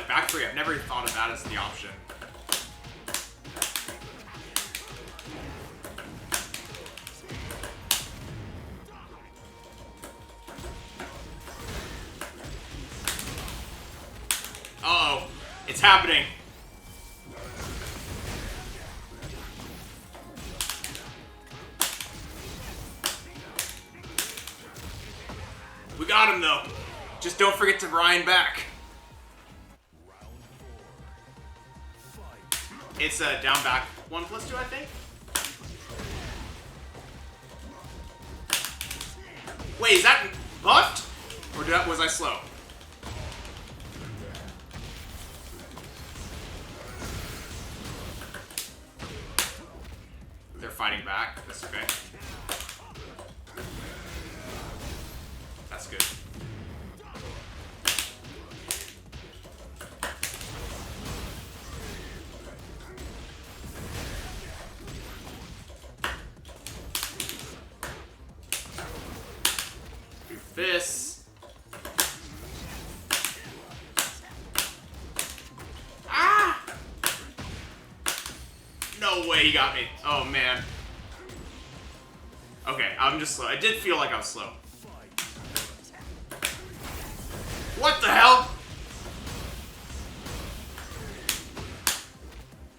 back 3. I've never thought of that as the option. Uh-oh. It's happening. We got him, though. Just don't forget to Bryan back. It's down back 1+2, I think. Wait, is that buffed? Or was I slow? They're fighting back. That's okay. That's good. fists. Ah! No way he got me. Oh, man. Okay, I'm just slow. I did feel like I was slow. What the hell?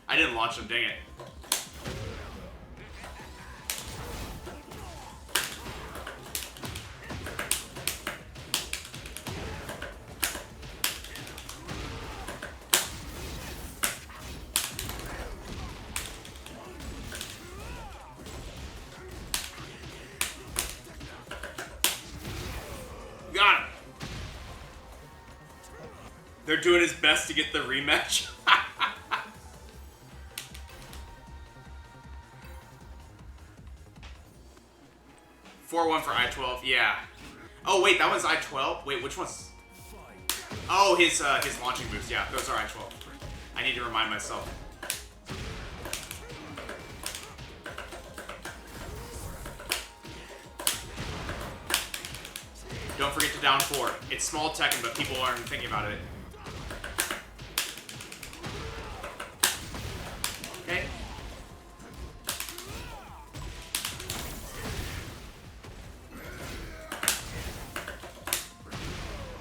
I didn't launch him, dang it. Got him. They're doing his best to get the rematch. 4-1 for I-12, yeah. Oh wait, that was I-12? Wait, which one's... Oh, his launching moves, yeah, those are I-12. I need to remind myself. Don't forget to down 4. It's small Tekken, but people aren't thinking about it. Okay.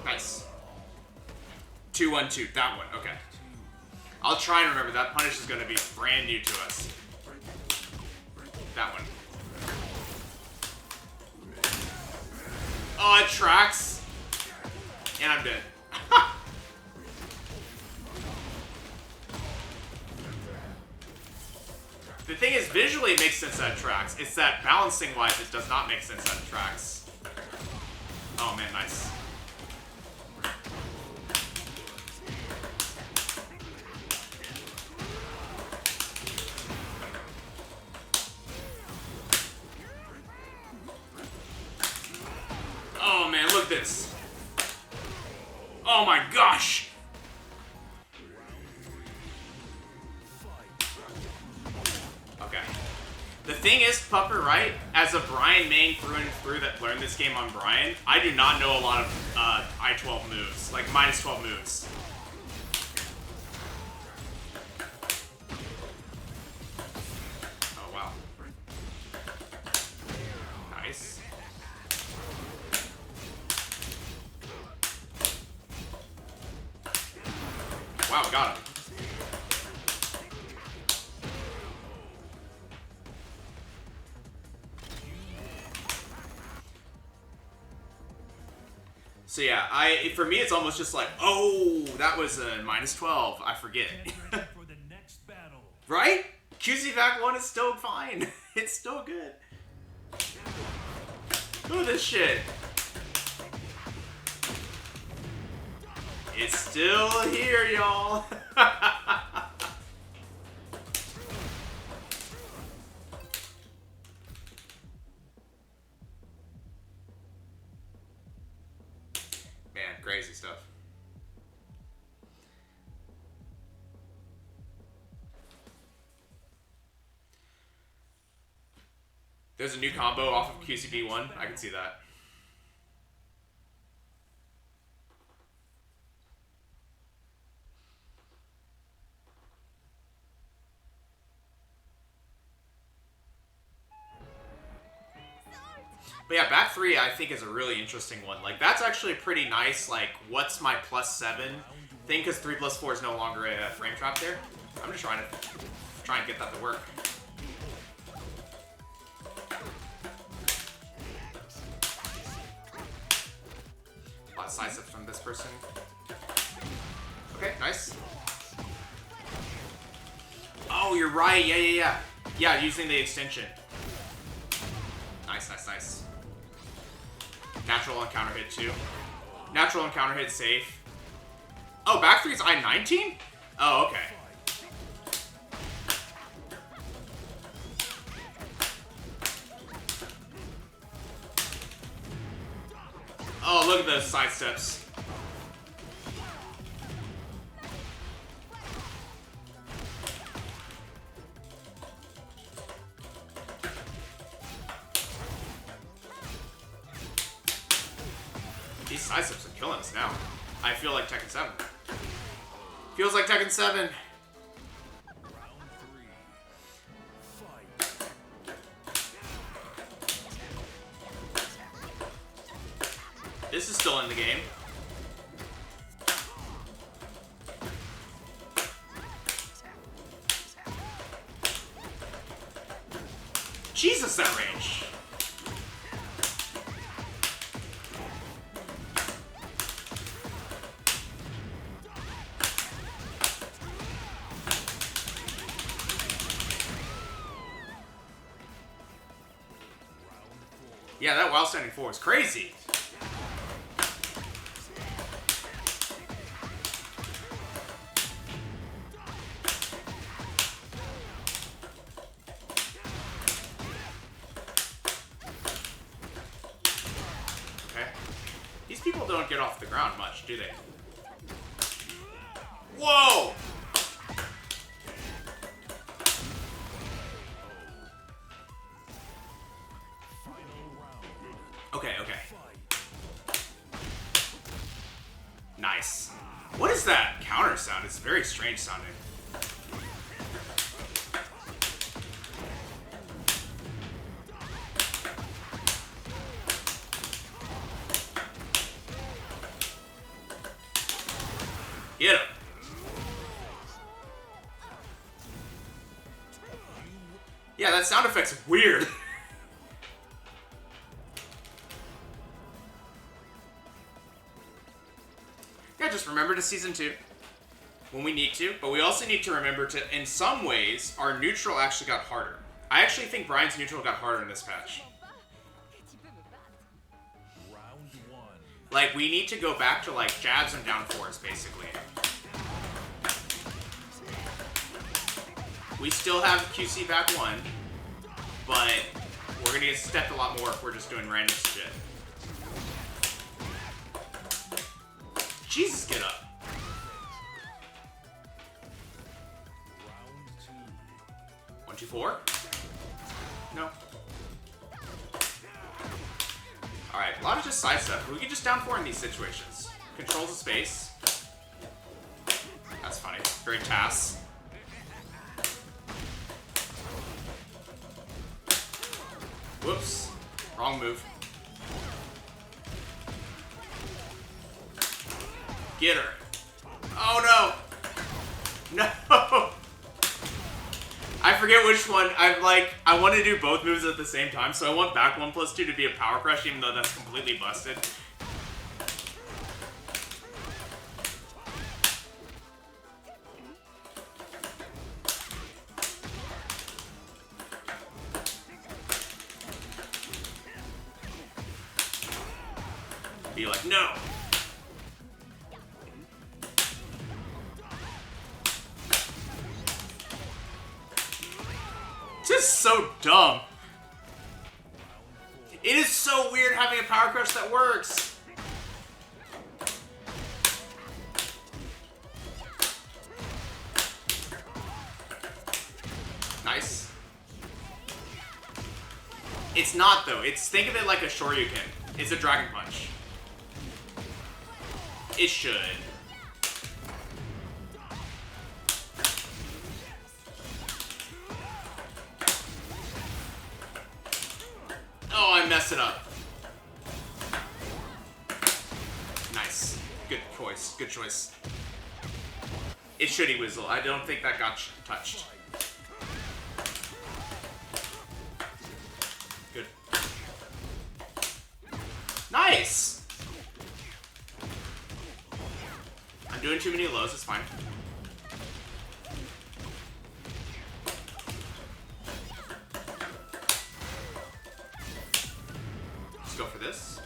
Nice. 2-1-2. That one. Okay. I'll try and remember. That punish is going to be brand new to us. That one. Oh, it tracks. And I'm dead. The thing is, visually it makes sense that it tracks. It's that balancing-wise, it does not make sense that it tracks. Oh man, nice. Oh man, look at this. Oh my gosh! Okay. The thing is, Pupper, right? As a Bryan main through and through that learned this game on Bryan, I do not know a lot of I-12 moves, like -12 moves. Oh wow. Nice. Wow, got him. So yeah, for me it's almost just like, oh, that was a -12. I forget. For the next battle. Right? QZ-Vac 1 is still fine. It's still good. Look at this shit. It's still here, y'all. Man, crazy stuff. There's a new combo off of QCB1. I can see that. But yeah, back 3 I think is a really interesting one. Like, that's actually a pretty nice, like, what's my +7 thing, because 3 + 4 is no longer a frame trap there. I'm just trying and get that to work. A lot of side steps from this person. Okay, nice. Oh, you're right. Yeah. Yeah, using the extension. Nice. Natural on counter hit too. Natural on counter hit safe. Oh, back 3 is I-19? Oh, okay. Oh, look at those side steps. These side steps are killing us now. I feel like Tekken 7. Feels like Tekken 7. This is still in the game. Jesus, that range. Yeah, that while standing 4 is crazy. These people don't get off the ground much, do they? Whoa! Okay, okay. Nice. What is that counter sound? It's very strange sounding. Get him. Yeah, that sound effect's weird. Yeah, just remember to Season 2 when we need to, but we also need to remember to, in some ways, our neutral actually got harder. I actually think Bryan's neutral got harder in this patch. Like, we need to go back to, like, jabs and down 4s, basically. We still have QC back 1, but we're gonna get stepped a lot more if we're just doing random shit. Jesus, get up. Round 2. 1, 2, 4? No. Alright, a lot of just side stuff. We can just down 4 in these situations. Controls the space. That's funny. Very TAS. Whoops. Wrong move. Get her. Oh no! No! I forget which one. I want to do both moves at the same time, so I want back 1+2 to be a power crush, even though that's completely busted. Be like, no! This is so dumb. It is so weird having a power crush that works. Nice. It's not though. Think of it like a Shoryuken. It's a Dragon Punch. It should. Oh, I messed it up. Nice. Good choice. Good choice. It should, Weasel. I don't think that got touched. Good. Nice! I'm doing too many lows, it's fine. Let's go for this.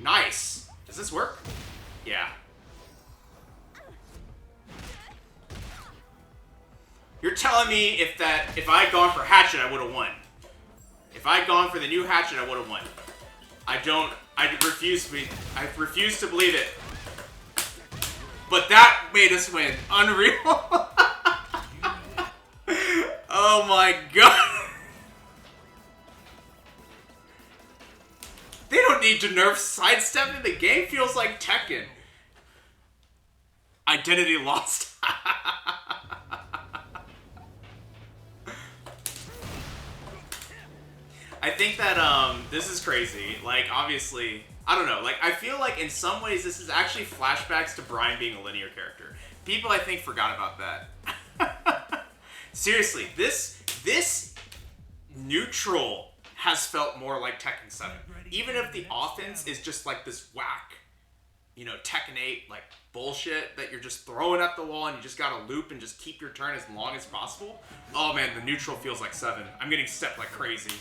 Nice! Does this work? Yeah. You're telling me if I had gone for Hatchet, I would have won. If I had gone for the new Hatchet, I would have won. I refuse to believe it. But that made us win. Unreal. Oh my god. They don't need to nerf sidestepping. The game feels like Tekken. Identity lost. I think that this is crazy. Like, obviously, I don't know. Like, I feel like in some ways this is actually flashbacks to Bryan being a linear character. People, I think, forgot about that. Seriously, this neutral has felt more like Tekken 7. Even if the offense is just like this whack, you know, Tekken 8, like, bullshit that you're just throwing at the wall and you just gotta loop and just keep your turn as long as possible. Oh man, the neutral feels like 7. I'm getting stepped like crazy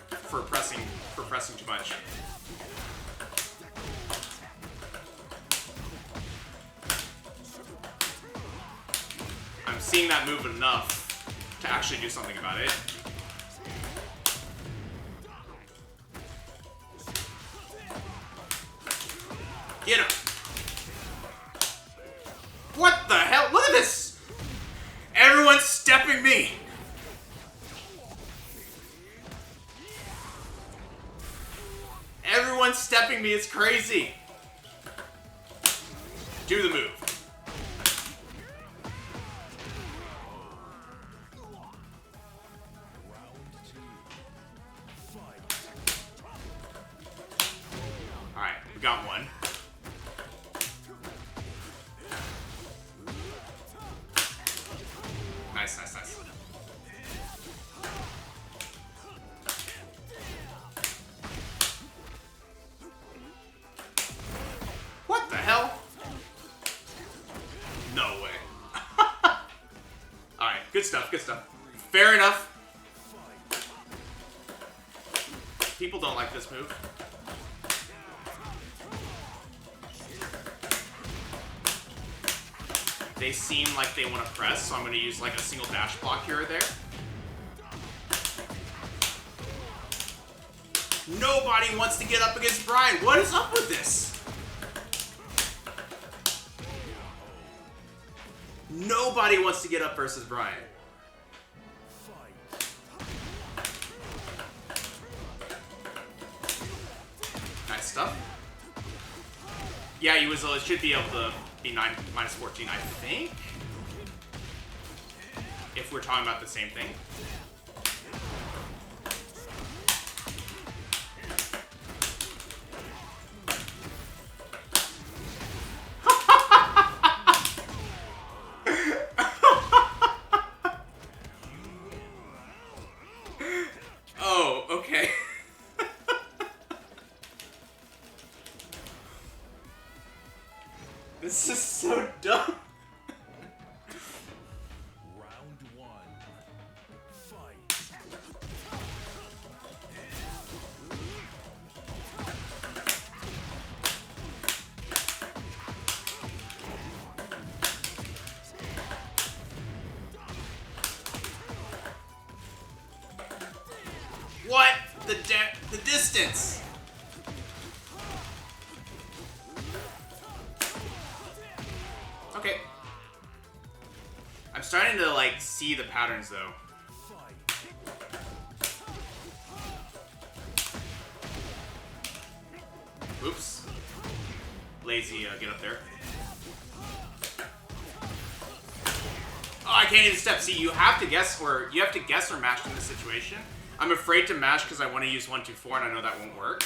for pressing too much. I'm seeing that move enough to actually do something about it. Get him! What the hell? Look at this! Everyone's stepping me! Everyone's stepping me, it's crazy! Do the move. Alright, we got one. Nice, nice, nice. What the hell? No way. Alright, good stuff, good stuff. Fair enough. People don't like this move. They seem like they want to press, so I'm going to use like a single dash block here or there. Nobody wants to get up against Bryan. What is up with this? Nobody wants to get up versus Bryan. Nice stuff. Yeah, you should be able to be minus 14, I think. If we're talking about the same thing. Oh, okay. This is so dumb. Round one. Fight. What? The distance. Okay. I'm starting to like see the patterns though. Oops. Lazy get up there. Oh, I can't even step. See, you have to guess or mash in this situation. I'm afraid to mash because I want to use 1, 2, 4 and I know that won't work.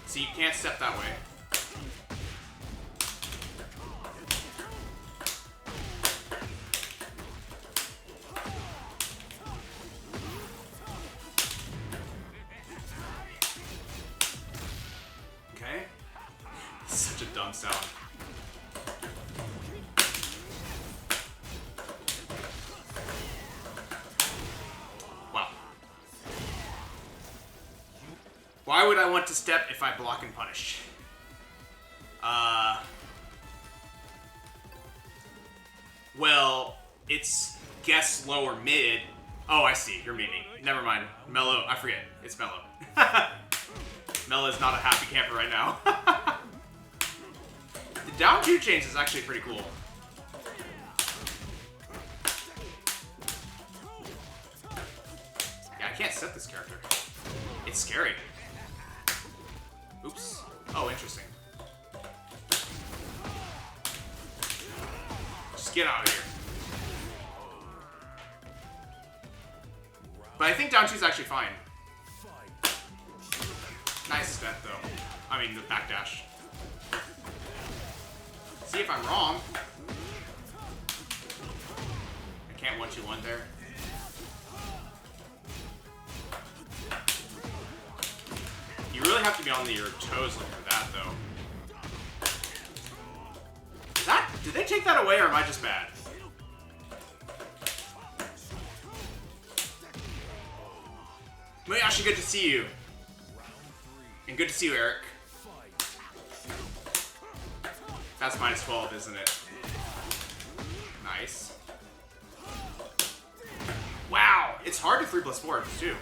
See, you can't step that way. Okay. Such a dumb sound. Wow. Why would I want to step if I block and punish? Well, it's guess low or mid. Oh, I see. You're meaning. Never mind. Mellow. I forget. It's Mellow. Mellow is not a happy camper right now. The Down 2 chains is actually pretty cool. Yeah, I can't set this character. It's scary. Oops. Oh, interesting. Just get out of here. But I think down 2 is actually fine. Nice step, though. I mean, the backdash. See if I'm wrong. I can't 1-2-1 there. You really have to be on your toes looking for that, though. Did they take that away, or am I just bad? Muyashi, good to see you. And good to see you, Eric. That's -12, isn't it? Nice. Wow! It's hard to 3+4, too.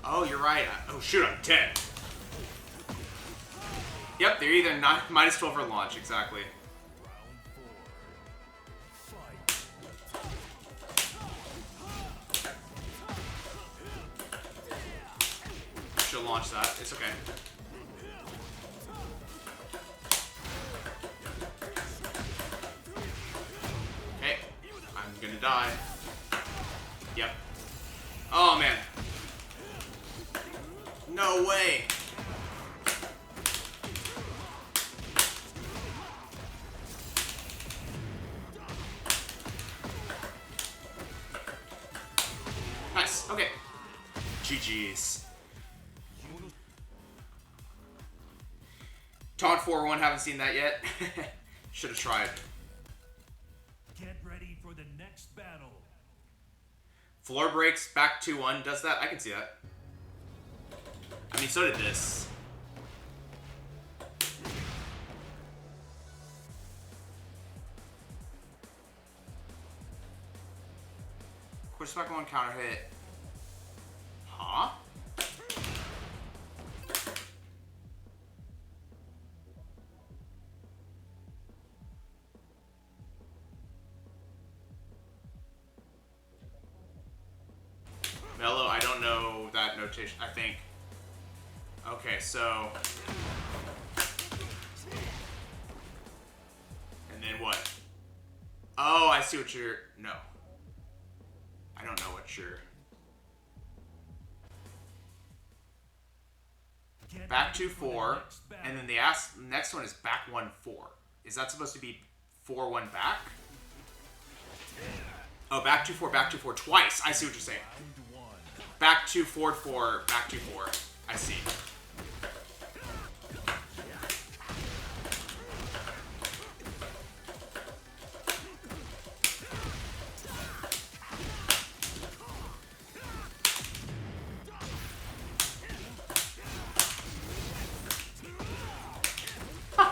Oh, you're right. Oh, shoot, I'm 10. Yep, they're either not -12 or launch, exactly. She'll launch that. It's okay. Okay. I'm gonna die. Yep. Oh, man. No way. Nice. Okay. GG's. Taunt 4-1, haven't seen that yet. Should have tried. Get ready for the next battle. Floor breaks, back 2-1. Does that? I can see that. I mean, so did this. Push back 1 counter hit. Huh? Mellow, I don't know that notation, I think. Okay, so... And then what? Oh, I see what you're... No. I don't know what you're... Back 2-4, and then the next one is back 1-4. Is that supposed to be 4-1 back? Oh, back 2-4 twice. I see what you're saying. Back 2-4-4, back 2-4. I see.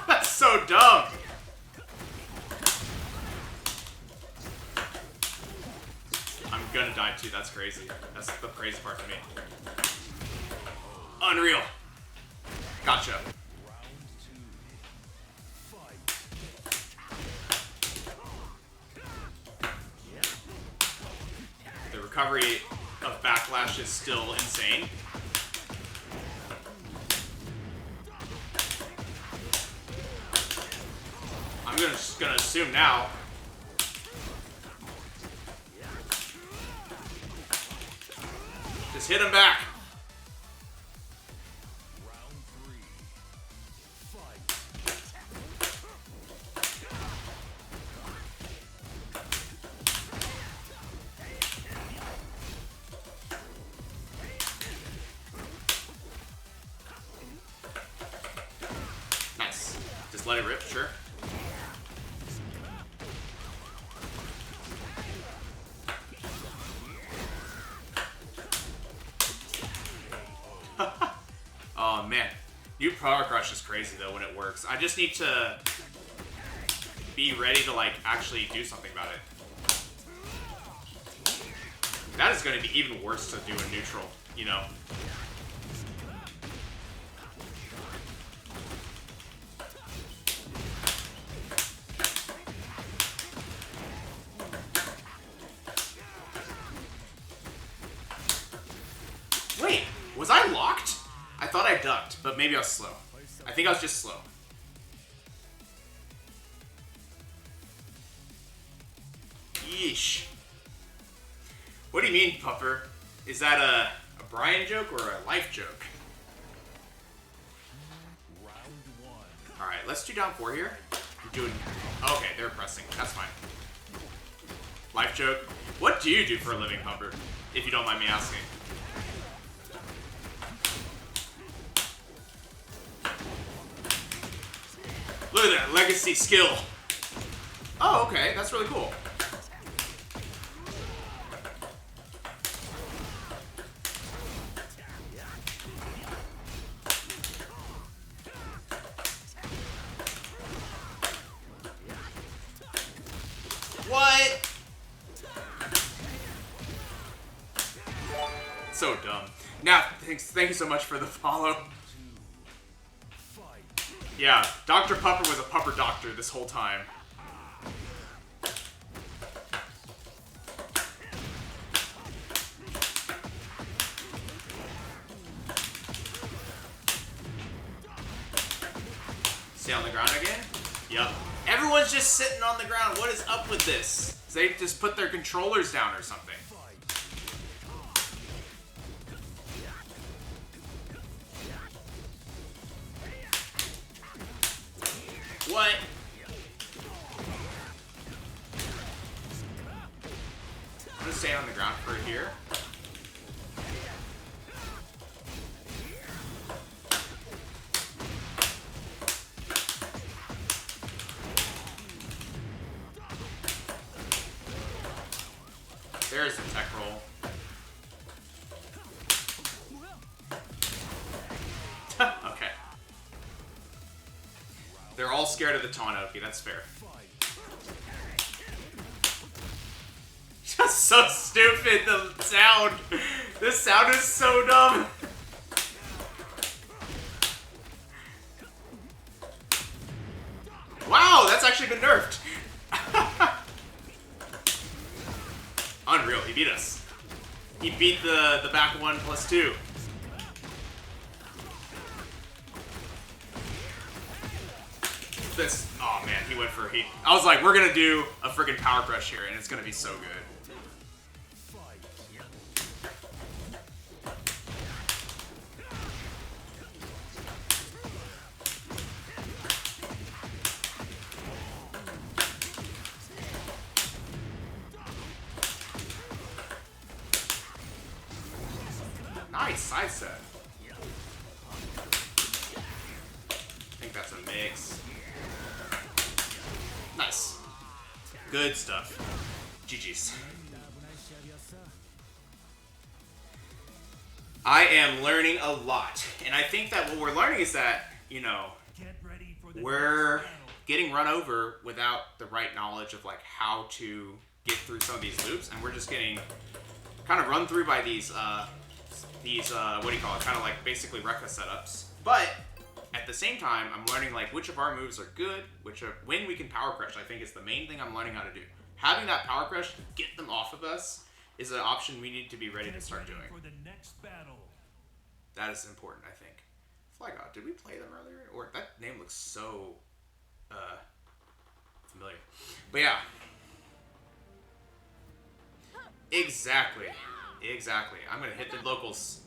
That's so dumb. I'm gonna die too. That's crazy. That's the crazy part for me. Unreal. Gotcha. The recovery of backlash is still insane. I'm just gonna assume now. Just hit him back. Nice. Just let it rip, sure. New Power Crush is crazy though when it works. I just need to be ready to like actually do something about it. That is going to be even worse to do in neutral, you know. Wait, was I locked? I thought I ducked, but maybe I was slow. I think I was just slow. Yeesh. What do you mean, Pupper? Is that a Bryan joke or a life joke? Alright, let's do down 4 here. I'm doing... Okay, they're pressing. That's fine. Life joke. What do you do for a living, Pupper? If you don't mind me asking. Look at that, legacy skill. Oh, okay, that's really cool. What? So dumb. Now, thank you so much for the follow. Yeah, Dr. Pupper was a pupper doctor this whole time. Stay on the ground again? Yup. Everyone's just sitting on the ground. What is up with this? They just put their controllers down or something. What? I'm gonna stay on the ground for here. There's the tech roll. Okay. They're all scared of the taunt, okay, that's fair. Just so stupid, the sound. This sound is so dumb. Wow, that's actually been nerfed. Unreal, he beat us. He beat the back 1+2. This, oh man, he went for a heat. I was like, we're gonna do a freaking power crush here, and it's gonna be so good. Nice side set. I think that's a mix. Nice. Good stuff. GG's. I am learning a lot. And I think that what we're learning is that, you know, we're getting run over without the right knowledge of like how to get through some of these loops, and we're just getting kind of run through by these what do you call it, kind of like basically Rekka setups. But at the same time, I'm learning like which of our moves are good, when we can power crush. I think is the main thing I'm learning how to do. Having that power crush, get them off of us, is an option we need to be ready to start doing. That is important, I think. Fly God, did we play them earlier? Or that name looks so familiar. But yeah. Exactly. Exactly. I'm gonna hit the locals.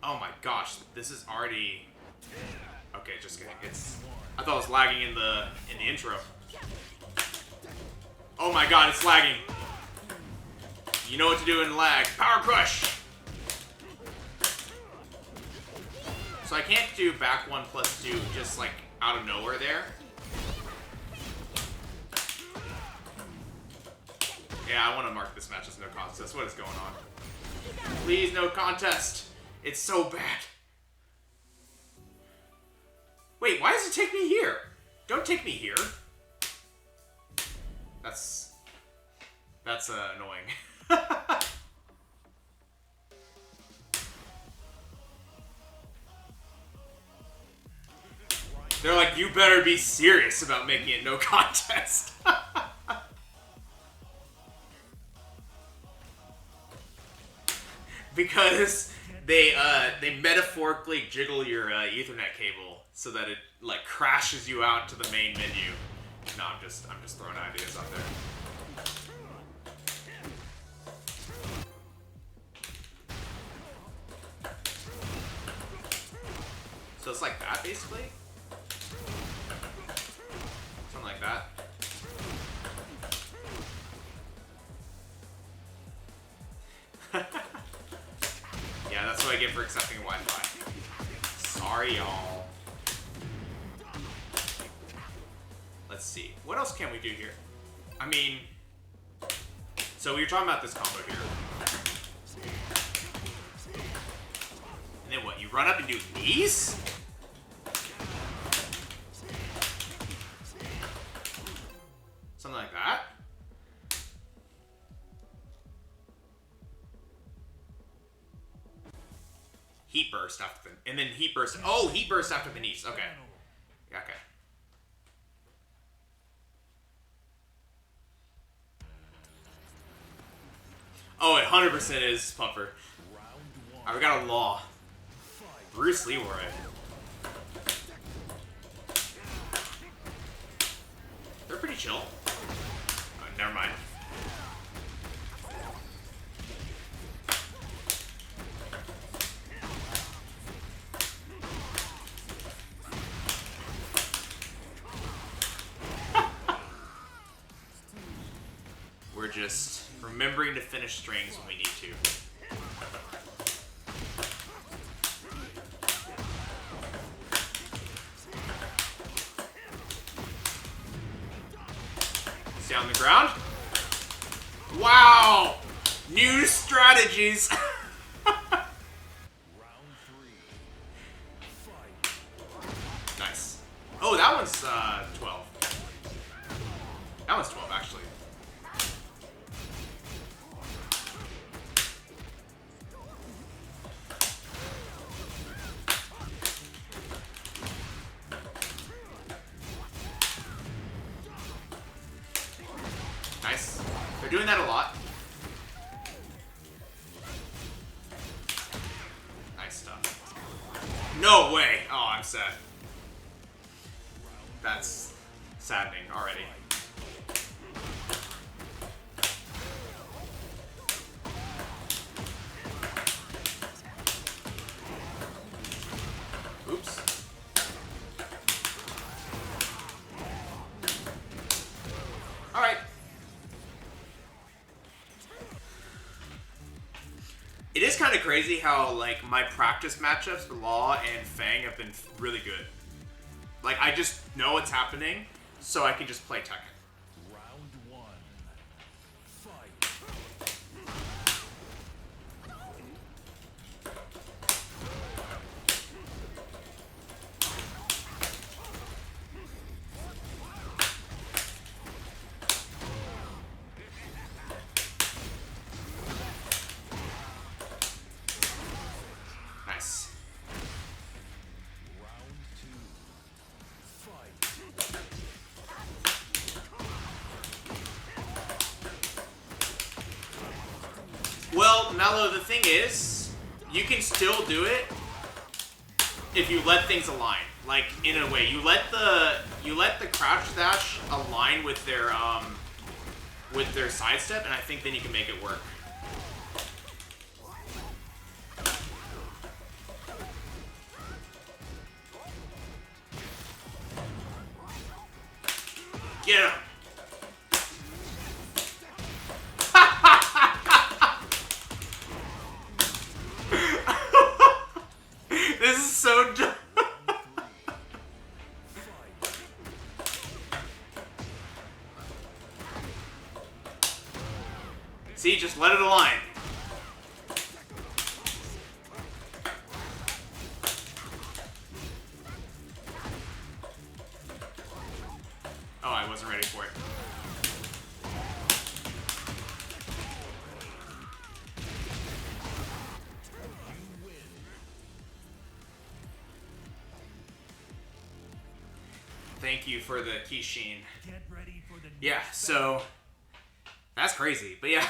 Oh my gosh, this is already... Okay, just kidding. I thought it was lagging in the intro. Oh my god, it's lagging. You know what to do in lag. Power crush! So I can't do back 1+2 just like out of nowhere there. Yeah, I want to mark this match as no contest. What is going on? Please, no contest. It's so bad. take me here. Don't take me here. That's annoying. They're like, you better be serious about making it no contest. Because they metaphorically jiggle your Ethernet cable so that it like crashes you out to the main menu. No, I'm just throwing ideas out there. So it's like that, basically? Something like that. Yeah, that's what I get for accepting Wi-Fi. Sorry, y'all. Let's see. What else can we do here? I mean... So you're talking about this combo here. And then what? You run up and do these? Something like that? Heat burst after the... And then heat burst... Oh, heat burst after the knees. Okay. Yeah, okay. Oh, it 100% is Puffer. Alright, we got a Law. Bruce Leroy. They're pretty chill. Oh, never mind. We're just remembering to finish strings when we need to. Stay on the ground. Wow! New strategies! Nice. Oh, that one's 12. That one's 12, actually. Nice. They're doing that a lot. Nice stuff. No way! Oh, I'm sad. That's saddening already. Oops. Alright. It is kind of crazy how, like, my practice matchups for Law and Fang have been really good. Like, I just know what's happening, so I can just play Tekken. Round one. Fight. Nice. Round two. Fight. Well, Mello, the thing is, you can still do it if you let things align. Like, in a way, you let the crouch dash align with their sidestep, and I think then you can make it work. Get him! This is so dumb. See, just let it align. wasn't ready for it. Thank you for the Kishin. Yeah, so that's crazy. But yeah,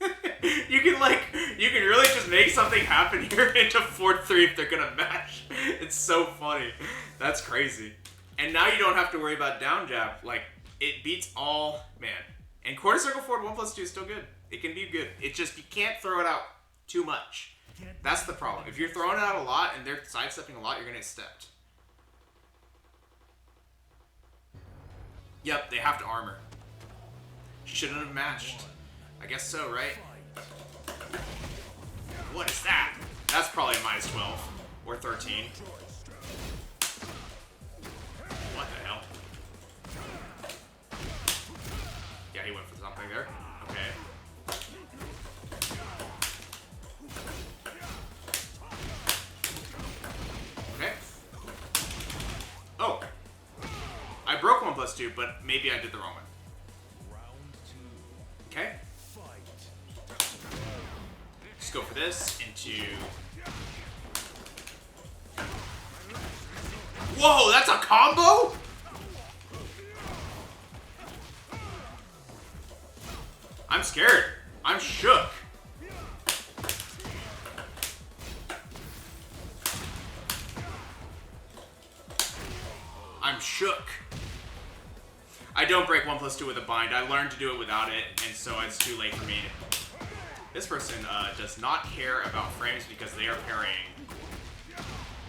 you can really just make something happen here into 4-3 if they're gonna match. It's so funny. That's crazy. And now you don't have to worry about down jab. Like, it beats all, man. And quarter circle forward 1+2 is still good. It can be good. It's just you can't throw it out too much. That's the problem. If you're throwing it out a lot and they're sidestepping a lot, you're gonna get stepped. Yep, they have to armor. Shouldn't have matched. I guess so, right? What is that? That's probably a -12 or 13. What the hell? Yeah, he went for something there. Okay. Okay. Oh. I broke 1+2, but maybe I did the wrong one. Okay. Just go for this into... Whoa, that's a combo? I'm scared. I'm shook. I'm shook. I don't break 1+2 with a bind. I learned to do it without it, and so it's too late for me. This person does not care about frames because they are parrying,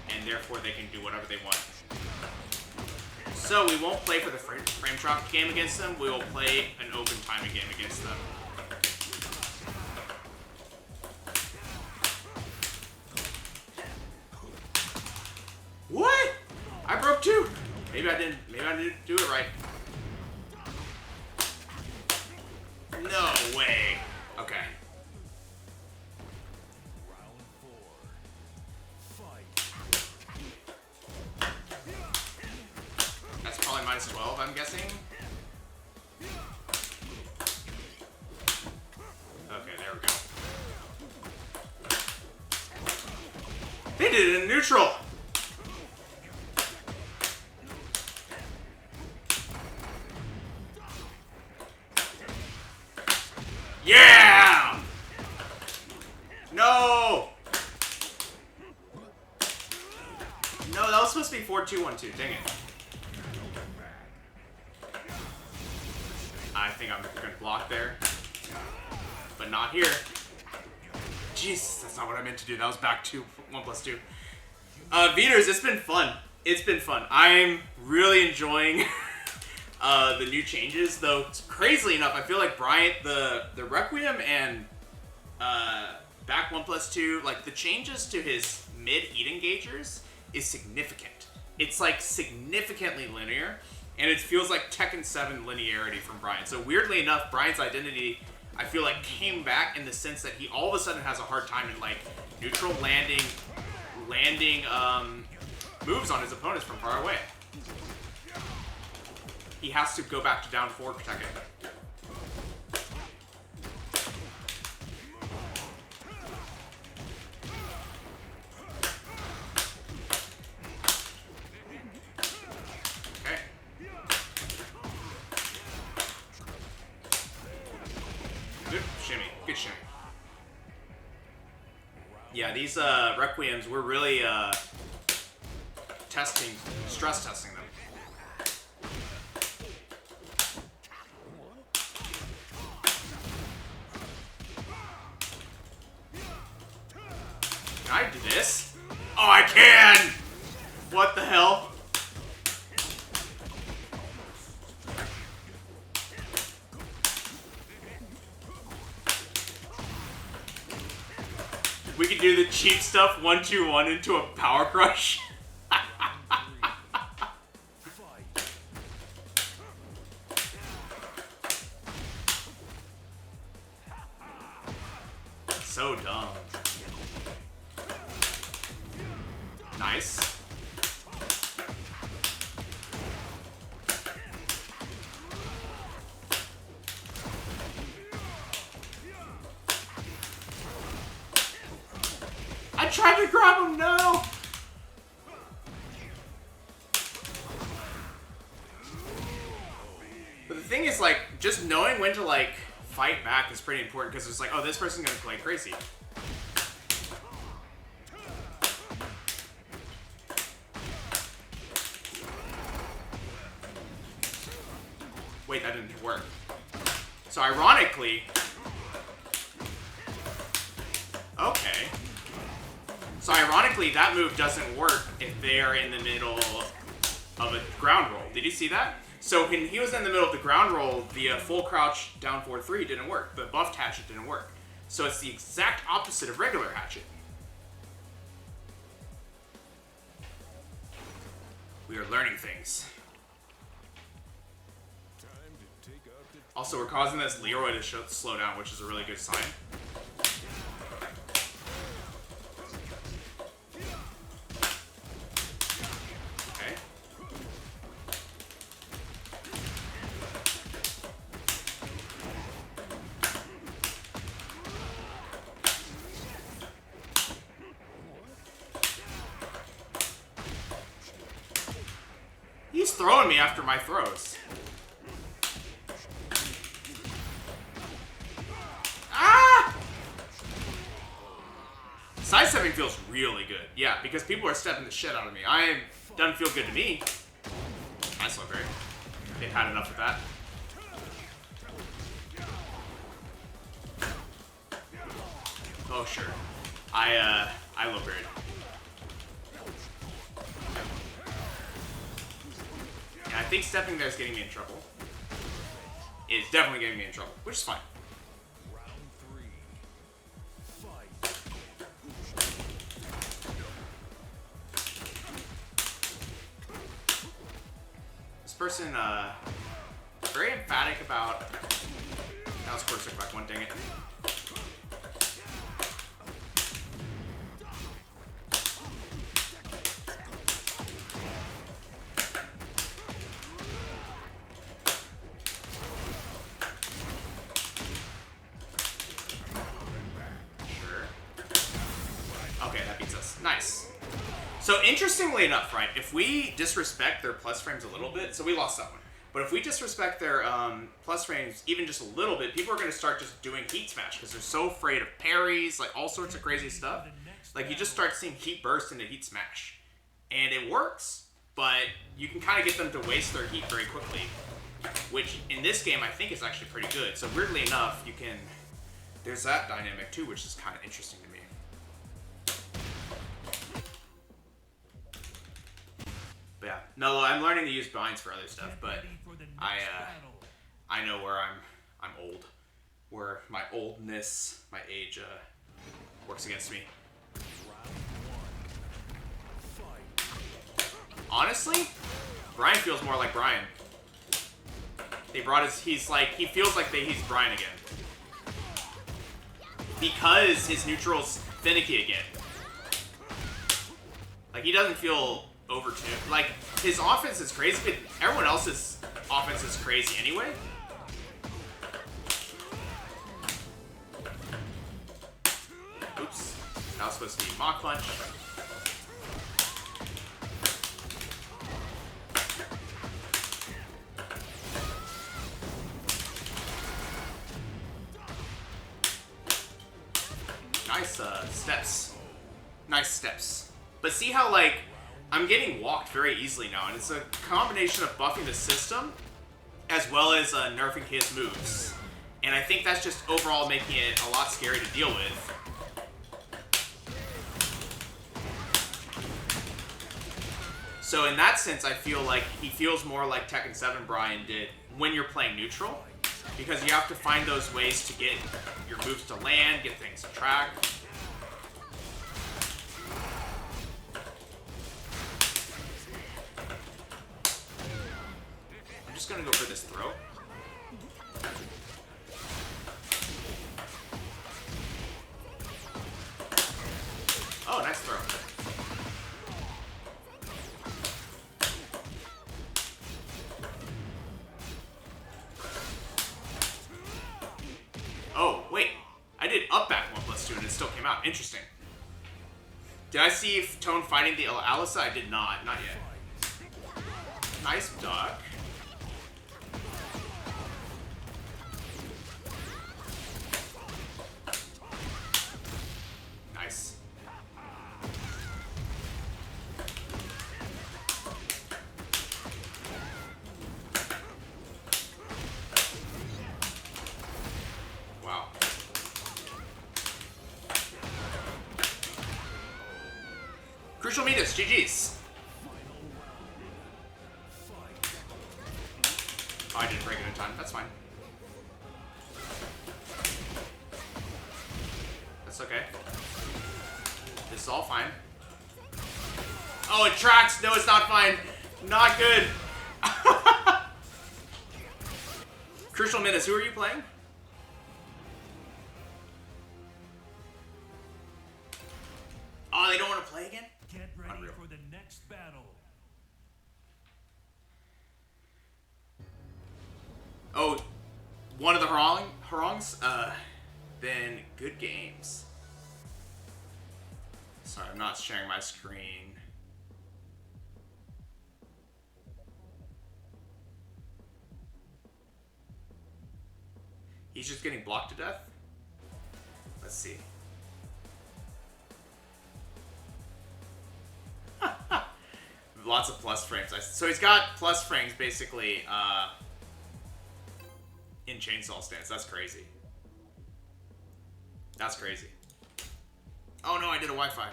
and therefore they can do whatever they want. So we won't play for the frame drop game against them. We will play an open timing game against them. What? I broke 2. Maybe I didn't do it right. No way. Okay. That's probably -12, I'm guessing. Okay, there we go. They did it in neutral. Yeah! No! No, that was supposed to be 4-2-1-2. Dang it. I think I'm gonna block there. But not here. Jeez, that's not what I meant to do. That was back to 1+2. Beaters, it's been fun. It's been fun. I'm really enjoying the new changes, though. Crazily enough, I feel like Bryan, the Requiem and back 1+2, like the changes to his mid heat engagers is significant. It's like significantly linear, and it feels like Tekken 7 linearity from Bryan. So weirdly enough, Bryan's identity, I feel like, came back in the sense that he all of a sudden has a hard time in like neutral landing moves on his opponents from far away. He has to go back to down 4 protect it. Okay. Good shimmy. Good shimmy. Yeah, these Requiems, we're really stress testing them. Can I do this? Oh, I can! What the hell? We could do the cheap stuff 1-2-1 into a power crush. So dumb. Nice. tried to grab him, no! But the thing is, like, just knowing when to, like, fight back is pretty important, because it's like, oh, this person's gonna play crazy. Wait, that didn't work. So ironically... Okay. So ironically, that move doesn't work if they're in the middle of a ground roll. Did you see that? So when he was in the middle of the ground roll, the full crouch down forward 3 didn't work. The buffed hatchet didn't work. So it's the exact opposite of regular hatchet. We are learning things. Also, we're causing this Leroy to slow down, which is a really good sign. Okay. He's throwing me after my throws. Sidestepping feels really good. Yeah, because people are stepping the shit out of me. Doesn't feel good to me. Nice one, Barry. They've had enough of that. Oh, sure. I love Barry. And I think stepping there is getting me in trouble. It's definitely getting me in trouble, which is fine. Person very emphatic about that was quarter back one, dang it. Sure. Okay, that beats us. Nice. So interestingly enough, right, if we disrespect their plus frames a little bit, so we lost that one, but if we disrespect their plus frames even just a little bit, people are going to start just doing heat smash because they're so afraid of parries, like all sorts of crazy stuff. Like you just start seeing heat burst into heat smash. And it works, but you can kind of get them to waste their heat very quickly, which in this game I think is actually pretty good. So weirdly enough, you can, there's that dynamic too, which is kind of interesting to me. But yeah, no, I'm learning to use binds for other stuff, but I know where I'm old, where my oldness, my age works against me. Honestly, Bryan feels more like Bryan. They brought he feels like he's Bryan again. Because his neutral's finicky again. Like, he doesn't feel overtuned. Like, his offense is crazy, but everyone else's offense is crazy anyway. Oops. That was supposed to be Mach Punch. Nice steps. Nice steps. But see how, like, I'm getting walked very easily now, and it's a combination of buffing the system as well as nerfing his moves. And I think that's just overall making it a lot scary to deal with. So in that sense, I feel like he feels more like Tekken 7 Bryan did when you're playing neutral, because you have to find those ways to get your moves to land, get things to track. I'm just gonna go for this throw. Oh, nice throw. Oh, wait. I did up back 1+2 and it still came out. Interesting. Did I see Tone fighting the Alyssa? I did not. Not yet. Nice duck. Nice. Wow. Crucial Midas, GG's. Oh, I didn't break it in time. That's fine. That's okay. This is all fine. Oh, it tracks. No, it's not fine. Not good. Crucial Midas, who are you playing? Oh, they don't want to play again? Get ready Unreal. for the next battle. Oh, one of the harangs? Then good games. Sorry, I'm not sharing my screen. He's just getting blocked to death? Let's see. Lots of plus frames. So he's got plus frames basically in chainsaw stance. That's crazy. That's crazy. Oh no, I did a Wi-Fi.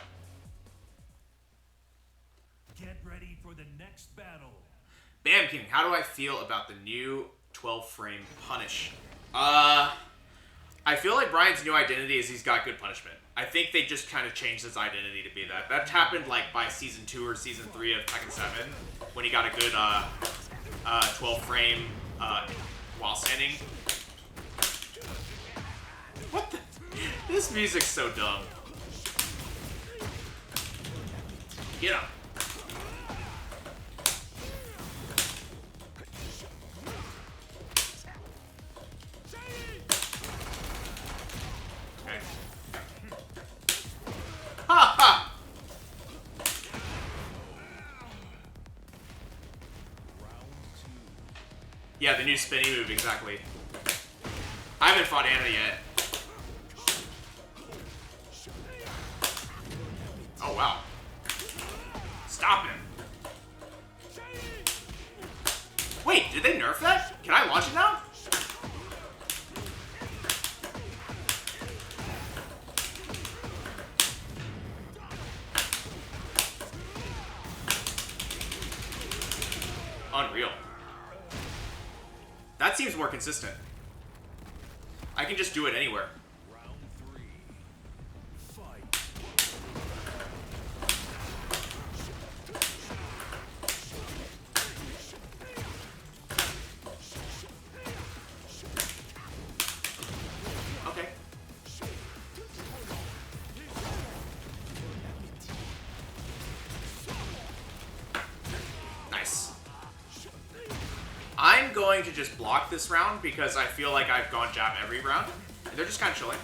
Get ready for the next battle. Bam King, how do I feel about the new 12 frame punish? I feel like Bryan's new identity is he's got good punishment. I think they just kind of changed his identity to be that. That happened like by season 2 or season 3 of Tekken 7 when he got a good 12 frame while standing. What the? This music's so dumb. Get him. Okay. Ha ha! Yeah, the new spinny move, exactly. I haven't fought Anna yet. Oh, wow. Stop him. Wait, did they nerf that? Can I launch it now? Unreal. That seems more consistent. I can just do it anywhere. Round 3. Fight. Okay. Nice. I'm going to just block this round because I feel like I've gone jab every round. And they're just kind of chilling.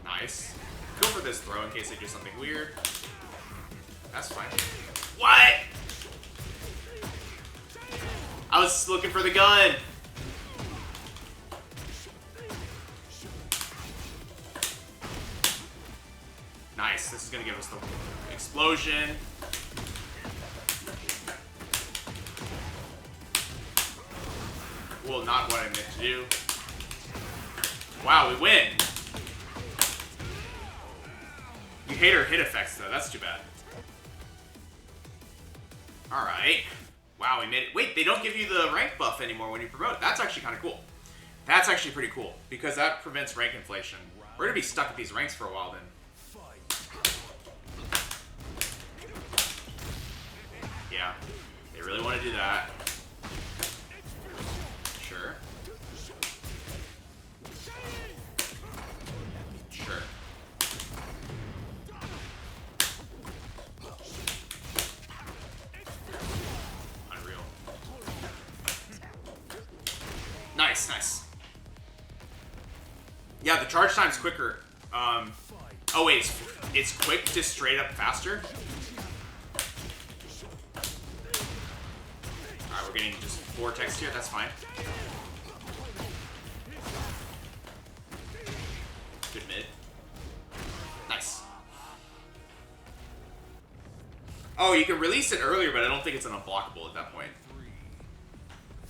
Nice. Go for this throw in case they do something weird. That's fine. What? I was looking for the gun. Nice. This is going to give us the explosion. Well, not what I meant to do. Wow, we win. You hate her hit effects, though. That's too bad. Alright. Wow, we made it. Wait, they don't give you the rank buff anymore when you promote. That's actually kind of cool. That's actually pretty cool, because that prevents rank inflation. We're going to be stuck at these ranks for a while, then. Yeah, they really want to do that. Sure. Sure. Unreal. Nice, nice. Yeah, the charge time's quicker. Oh wait, it's quick to straight up faster? Alright, we're getting just vortex here, that's fine. Good mid. Nice. Oh, you can release it earlier, but I don't think it's an unblockable at that point.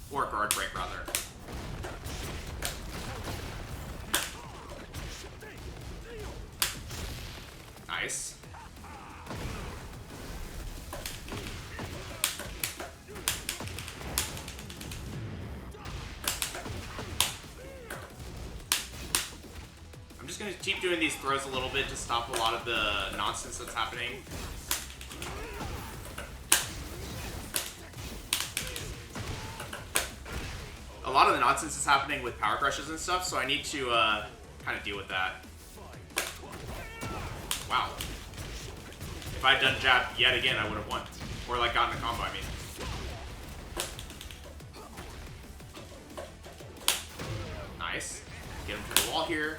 Or a guard break, rather. Nice. I'm just gonna keep doing these throws a little bit to stop a lot of the nonsense that's happening. A lot of the nonsense is happening with power crushes and stuff, so I need to kind of deal with that. Wow. If I had done jab yet again, I would have won. Or like gotten a combo, I mean. Nice. Get him to the wall here.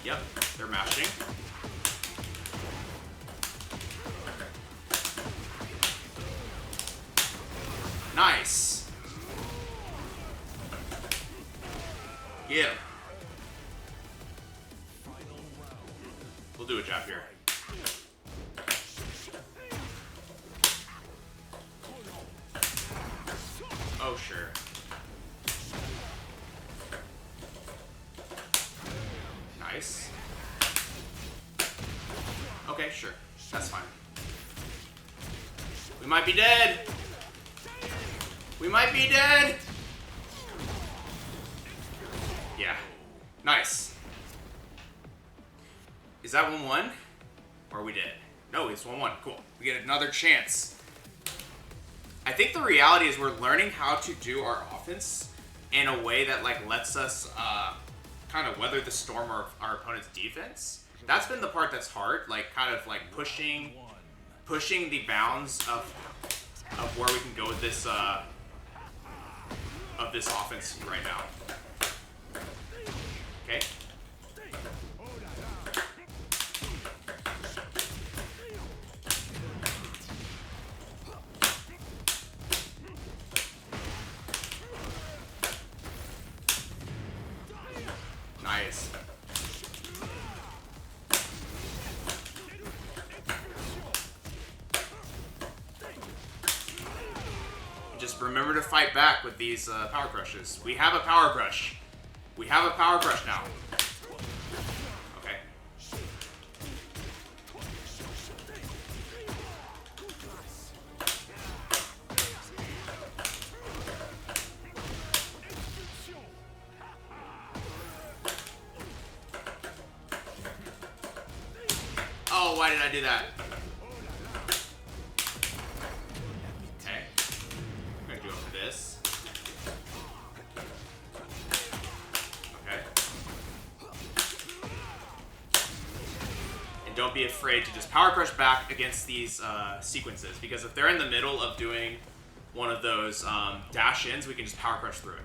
Yep, they're mashing. Nice. Yeah. We'll do a jab here. Oh, sure. Nice. Okay, sure. That's fine. We might be dead. We might be dead. Yeah. Nice. Is that 1-1? Or are we dead? No, it's 1-1. Cool. We get another chance. I think the reality is we're learning how to do our offense in a way that like lets us kind of weather the storm of our opponent's defense. That's been the part that's hard, like kind of like pushing the bounds of where we can go with this of this offense right now. Okay. Nice. Just remember to fight back with these power crushes. We have a power crush. We have a power crush now. Okay. Oh, why did I do that? Okay. I'm gonna go for this. Okay. And don't be afraid to just power crush back against these sequences, because if they're in the middle of doing one of those dash-ins, we can just power crush through it.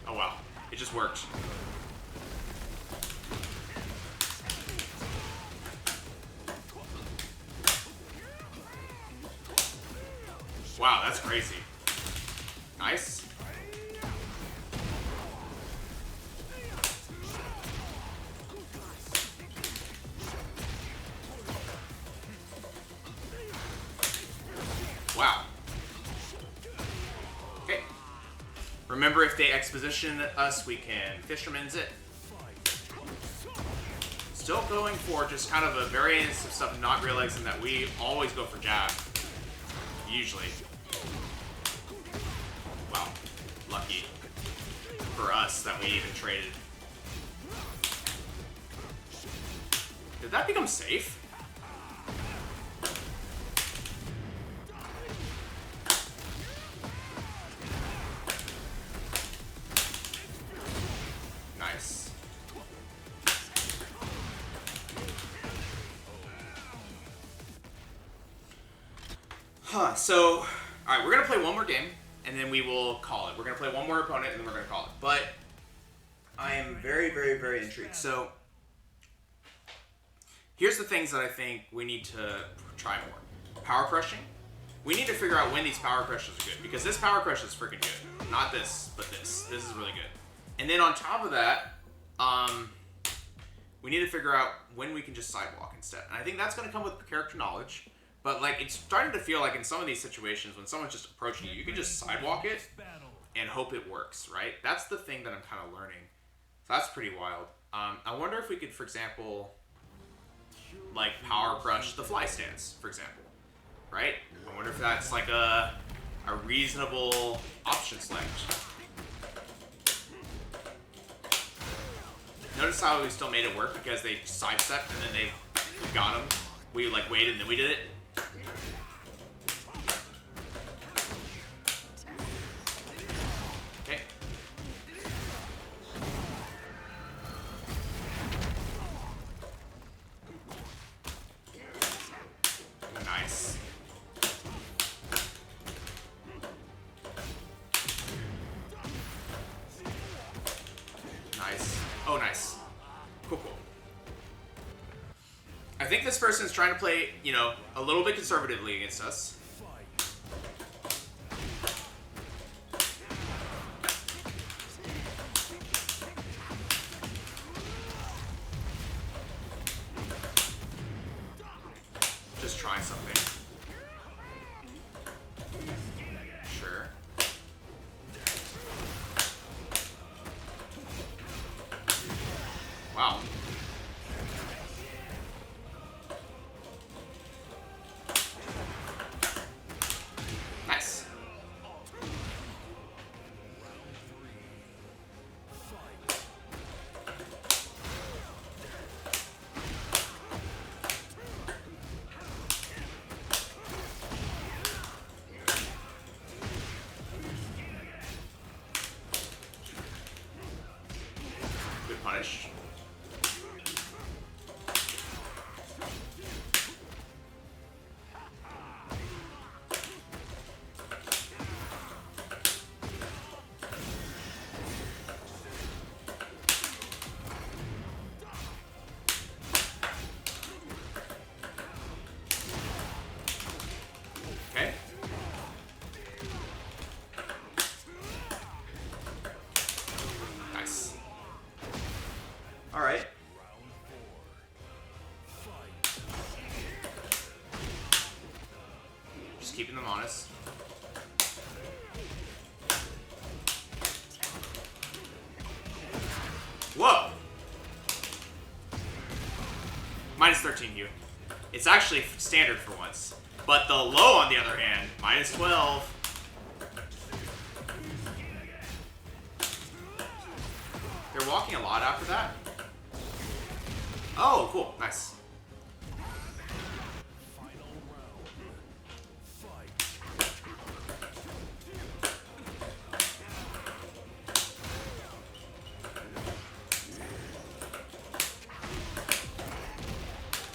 Oh wow, it just worked. Wow, that's crazy. Nice. Wow. Okay. Remember, if they exposition us, we can Fisherman's it. Still going for just kind of a variance of stuff, not realizing that we always go for jab. Usually. Wow. Lucky for us that we even traded. Did that become safe? Nice. So, all right, we're gonna play one more game, and then we will call it. We're gonna play one more opponent, and then we're gonna call it. But I am very, very, very intrigued. So, here's the things that I think we need to try more. Power crushing. We need to figure out when these power crushes are good, because this power crush is freaking good. Not this, but this. This is really good. And then on top of that, we need to figure out when we can just sidewalk instead. And I think that's going to come with character knowledge. But like, it's starting to feel like in some of these situations, when someone's just approaching you, you can just sidewalk it and hope it works, right? That's the thing that I'm kind of learning. So that's pretty wild. I wonder if we could, for example, like power crush the fly stance, for example. Right? I wonder if that's like a reasonable option select. Notice how we still made it work because they sidestepped and then they got him. We like waited and then we did it. Okay. Nice. Nice. Oh, nice. Cool, cool. I think this person's trying to play, you know, a little bit conservatively against us. Just trying something. Sure. Wow. Nice. Good punish. Okay. Nice. All right. Just keeping them honest. Whoa! Minus 13 Hugh. It's actually standard for once. But the low, on the other hand, minus 12. They're walking a lot after that. Oh, cool. Nice.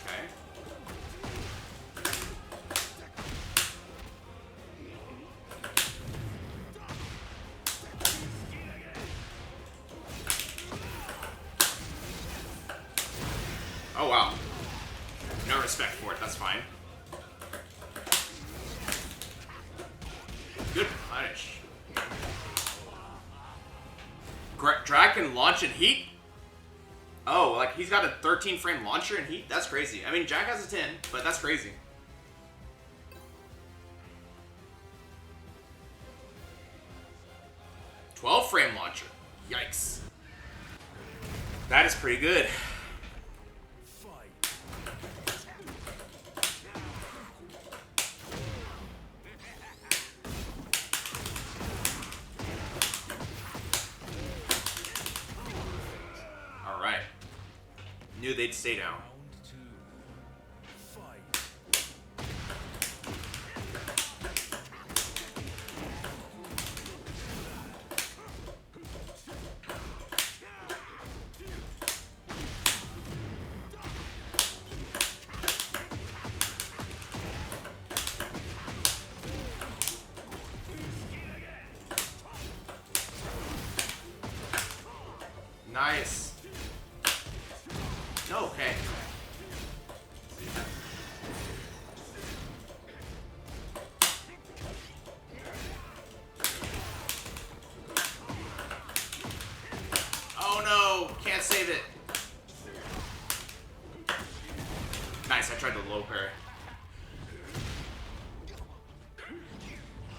Okay. Oh, wow. No respect for it. That's fine. Good punish. Drag can launch in heat? Oh, like he's got a 13 frame launcher in heat? That's crazy. I mean, Jack has a 10, but that's crazy. Frame launcher. Yikes. That is pretty good. All right. Knew they'd stay down. Nice. No, okay. Oh no, can't save it. Nice, I tried the low parry.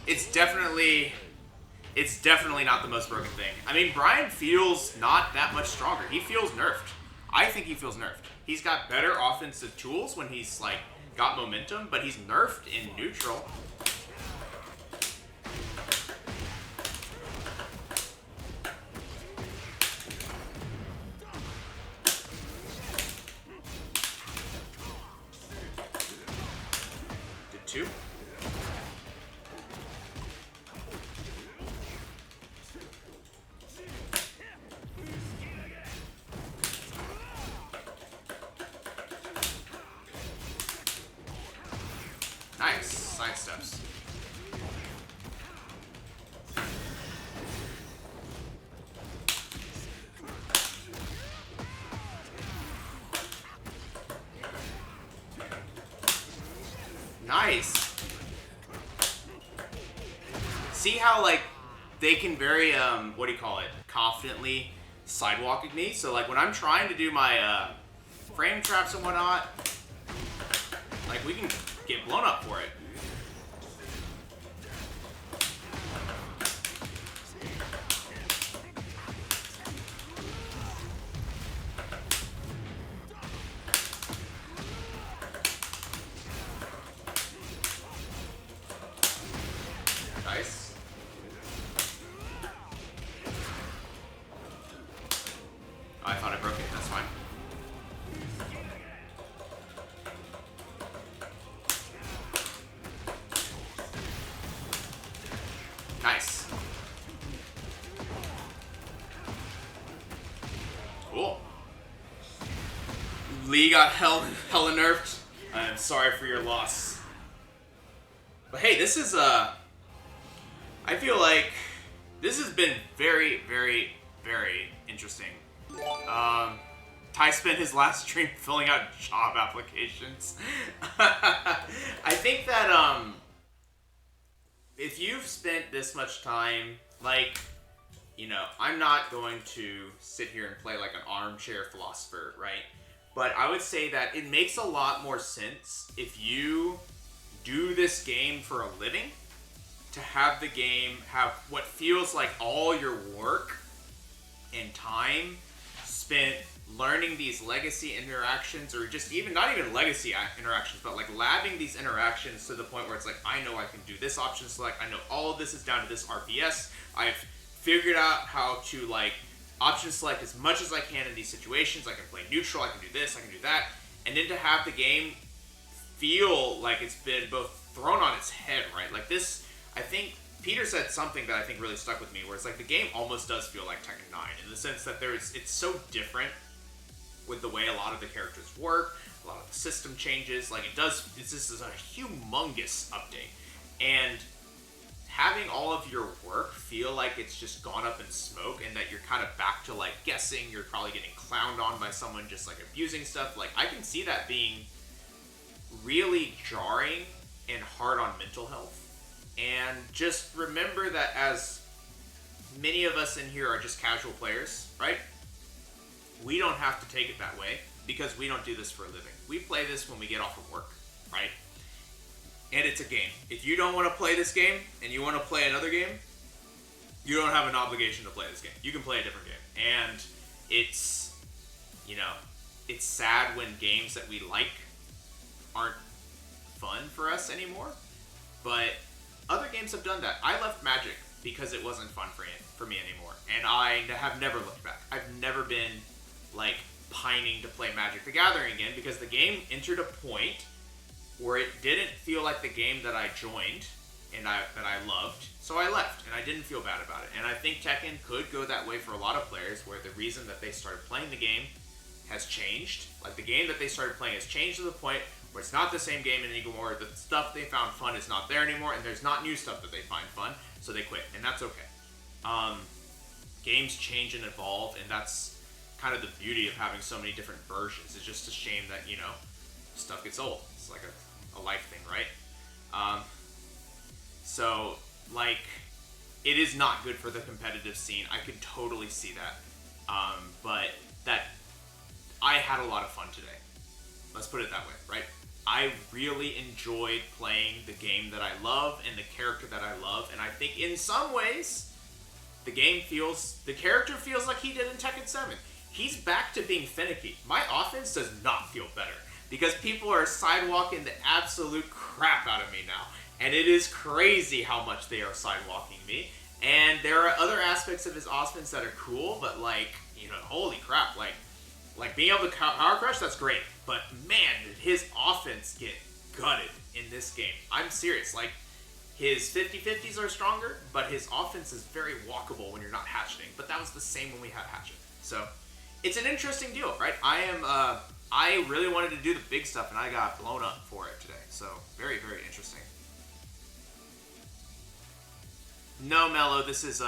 It's definitely not the most broken thing. I mean, Bryan feels not that much stronger. He feels nerfed. I think he feels nerfed. He's got better offensive tools when he's like got momentum, but he's nerfed in neutral. Did two? Nice. Side steps. Nice. See how, like, they can very, what do you call it? Confidently sidewalking me. So, like, when I'm trying to do my, frame traps and whatnot, like, we can get blown up for it. Nice. Oh, I thought I broke it. That's fine. Nice. Cool. Lee got hella nerfed. I am sorry for your loss. But hey, this is I feel like this has been very, very, very interesting. Ty spent his last stream filling out job applications. I think that if you've spent this much time, like, you know, I'm not going to sit here and play like an armchair philosopher, right? But I would say that it makes a lot more sense if you do this game for a living, to have the game have what feels like all your work and time spent learning these legacy interactions, or just even not even legacy interactions, but like labbing these interactions to the point where it's like, I know I can do this option select, I know all of this is down to this RPS, I've figured out how to like option select as much as I can in these situations, I can play neutral, I can do this, I can do that, and then to have the game feel like it's been both thrown on its head, right? Like this, I think Peter said something that I think really stuck with me, where it's like the game almost does feel like Tekken 9 in the sense that it's so different with the way a lot of the characters work, a lot of the system changes. Like this is a humongous update, and having all of your work feel like it's just gone up in smoke, and that you're kind of back to like guessing, you're probably getting clowned on by someone just like abusing stuff. Like I can see that being really jarring and hard on mental health. And just remember that as many of us in here are just casual players, right? We don't have to take it that way because we don't do this for a living. We play this when we get off of work, right? And it's a game. If you don't want to play this game and you want to play another game, you don't have an obligation to play this game. You can play a different game. And it's, you know, it's sad when games that we like aren't fun for us anymore. But other games have done that. I left Magic because it wasn't fun for me anymore. And I have never looked back. I've never been, like, pining to play Magic the Gathering again because the game entered a point where it didn't feel like the game that I joined and that I loved. So I left, and I didn't feel bad about it. And I think Tekken could go that way for a lot of players, where the reason that they started playing the game has changed. Like, the game that they started playing has changed to the point where it's not the same game anymore. The stuff they found fun is not there anymore, and there's not new stuff that they find fun, so they quit, and that's okay. Games change and evolve, and that's kind of the beauty of having so many different versions. It's just a shame that, you know, stuff gets old. It's like a life thing, right? So, like, it is not good for the competitive scene. I could totally see that. But that, I had a lot of fun today. Let's put it that way, right? I really enjoyed playing the game that I love and the character that I love, and I think in some ways, the character feels like he did in Tekken 7. He's back to being finicky. My offense does not feel better, because people are sidewalking the absolute crap out of me now. And it is crazy how much they are sidewalking me. And there are other aspects of his offense that are cool, but like, you know, holy crap, like being able to power crush, that's great. But man, did his offense get gutted in this game. I'm serious. Like, his 50-50s are stronger, but his offense is very walkable when you're not hatcheting. But that was the same when we had hatchet. So, it's an interesting deal, right? I really wanted to do the big stuff, and I got blown up for it today. So, very, very interesting. No, Mello, this is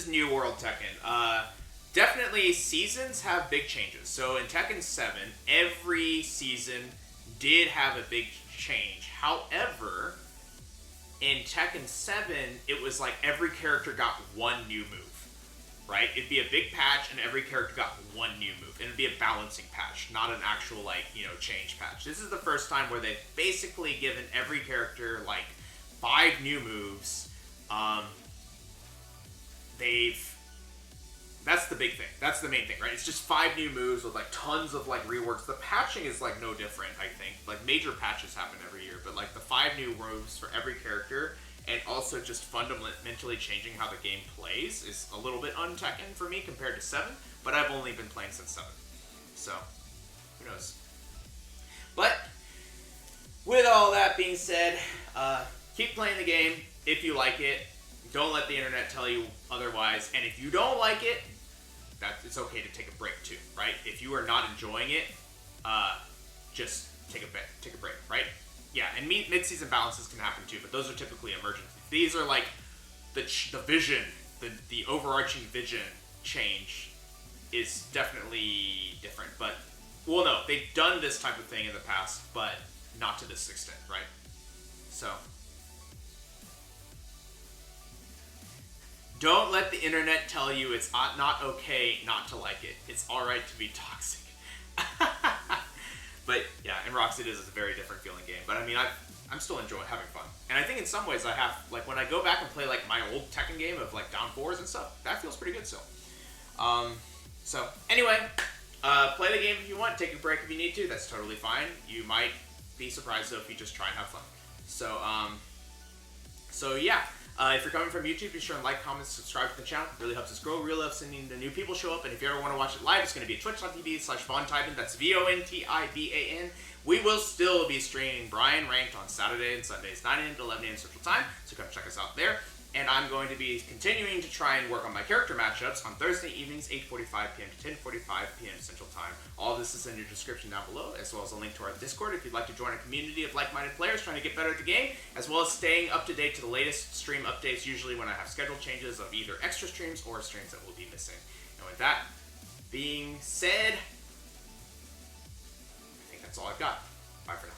New World Tekken. Definitely, seasons have big changes. So in Tekken 7, every season did have a big change. However, in Tekken 7, it was like every character got one new move, right? It'd be a big patch, and every character got one new move. And it'd be a balancing patch, not an actual, like, you know, change patch. This is the first time where they've basically given every character, like, 5 new moves. That's the big thing. That's the main thing, right? It's just 5 new moves with, like, tons of, like, reworks. The patching is, like, no different, I think. Like, major patches happen every year, but, like, the 5 new moves for every character, and also just fundamentally changing how the game plays is a little bit un-Tekken for me compared to 7, but I've only been playing since 7. So, who knows? But, with all that being said, keep playing the game if you like it. Don't let the internet tell you otherwise. And if you don't like it, it's okay to take a break too, right? If you are not enjoying it, just take a break, right? Yeah, and mid-season balances can happen too, but those are typically emergencies. These are like the vision, the overarching vision change is definitely different. But, well, no, they've done this type of thing in the past, but not to this extent, right? So, don't let the internet tell you it's not okay not to like it. It's alright to be toxic. But yeah, in Rocks it is a very different feeling game. But I mean, I'm still enjoying having fun. And I think in some ways I have, like, when I go back and play like my old Tekken game of like down 4s and stuff, that feels pretty good still. So anyway, play the game if you want, take a break if you need to, that's totally fine. You might be surprised though if you just try and have fun. So yeah. If you're coming from YouTube, be sure and like, comment, subscribe to the channel. It really helps us grow. Really loves seeing the new people show up. And if you ever want to watch it live, it's going to be at twitch.tv/VonTiban. That's VONTIBAN. We will still be streaming Bryan Ranked on Saturday and Sundays, 9 a.m. to 11 a.m. Central Time. So come check us out there. And I'm going to be continuing to try and work on my character matchups on Thursday evenings, 8:45 p.m. to 10:45 p.m. Central Time. All this is in your description down below, as well as a link to our Discord if you'd like to join a community of like-minded players trying to get better at the game, as well as staying up to date to the latest stream updates, usually when I have schedule changes of either extra streams or streams that will be missing. And with that being said, I think that's all I've got. Bye for now.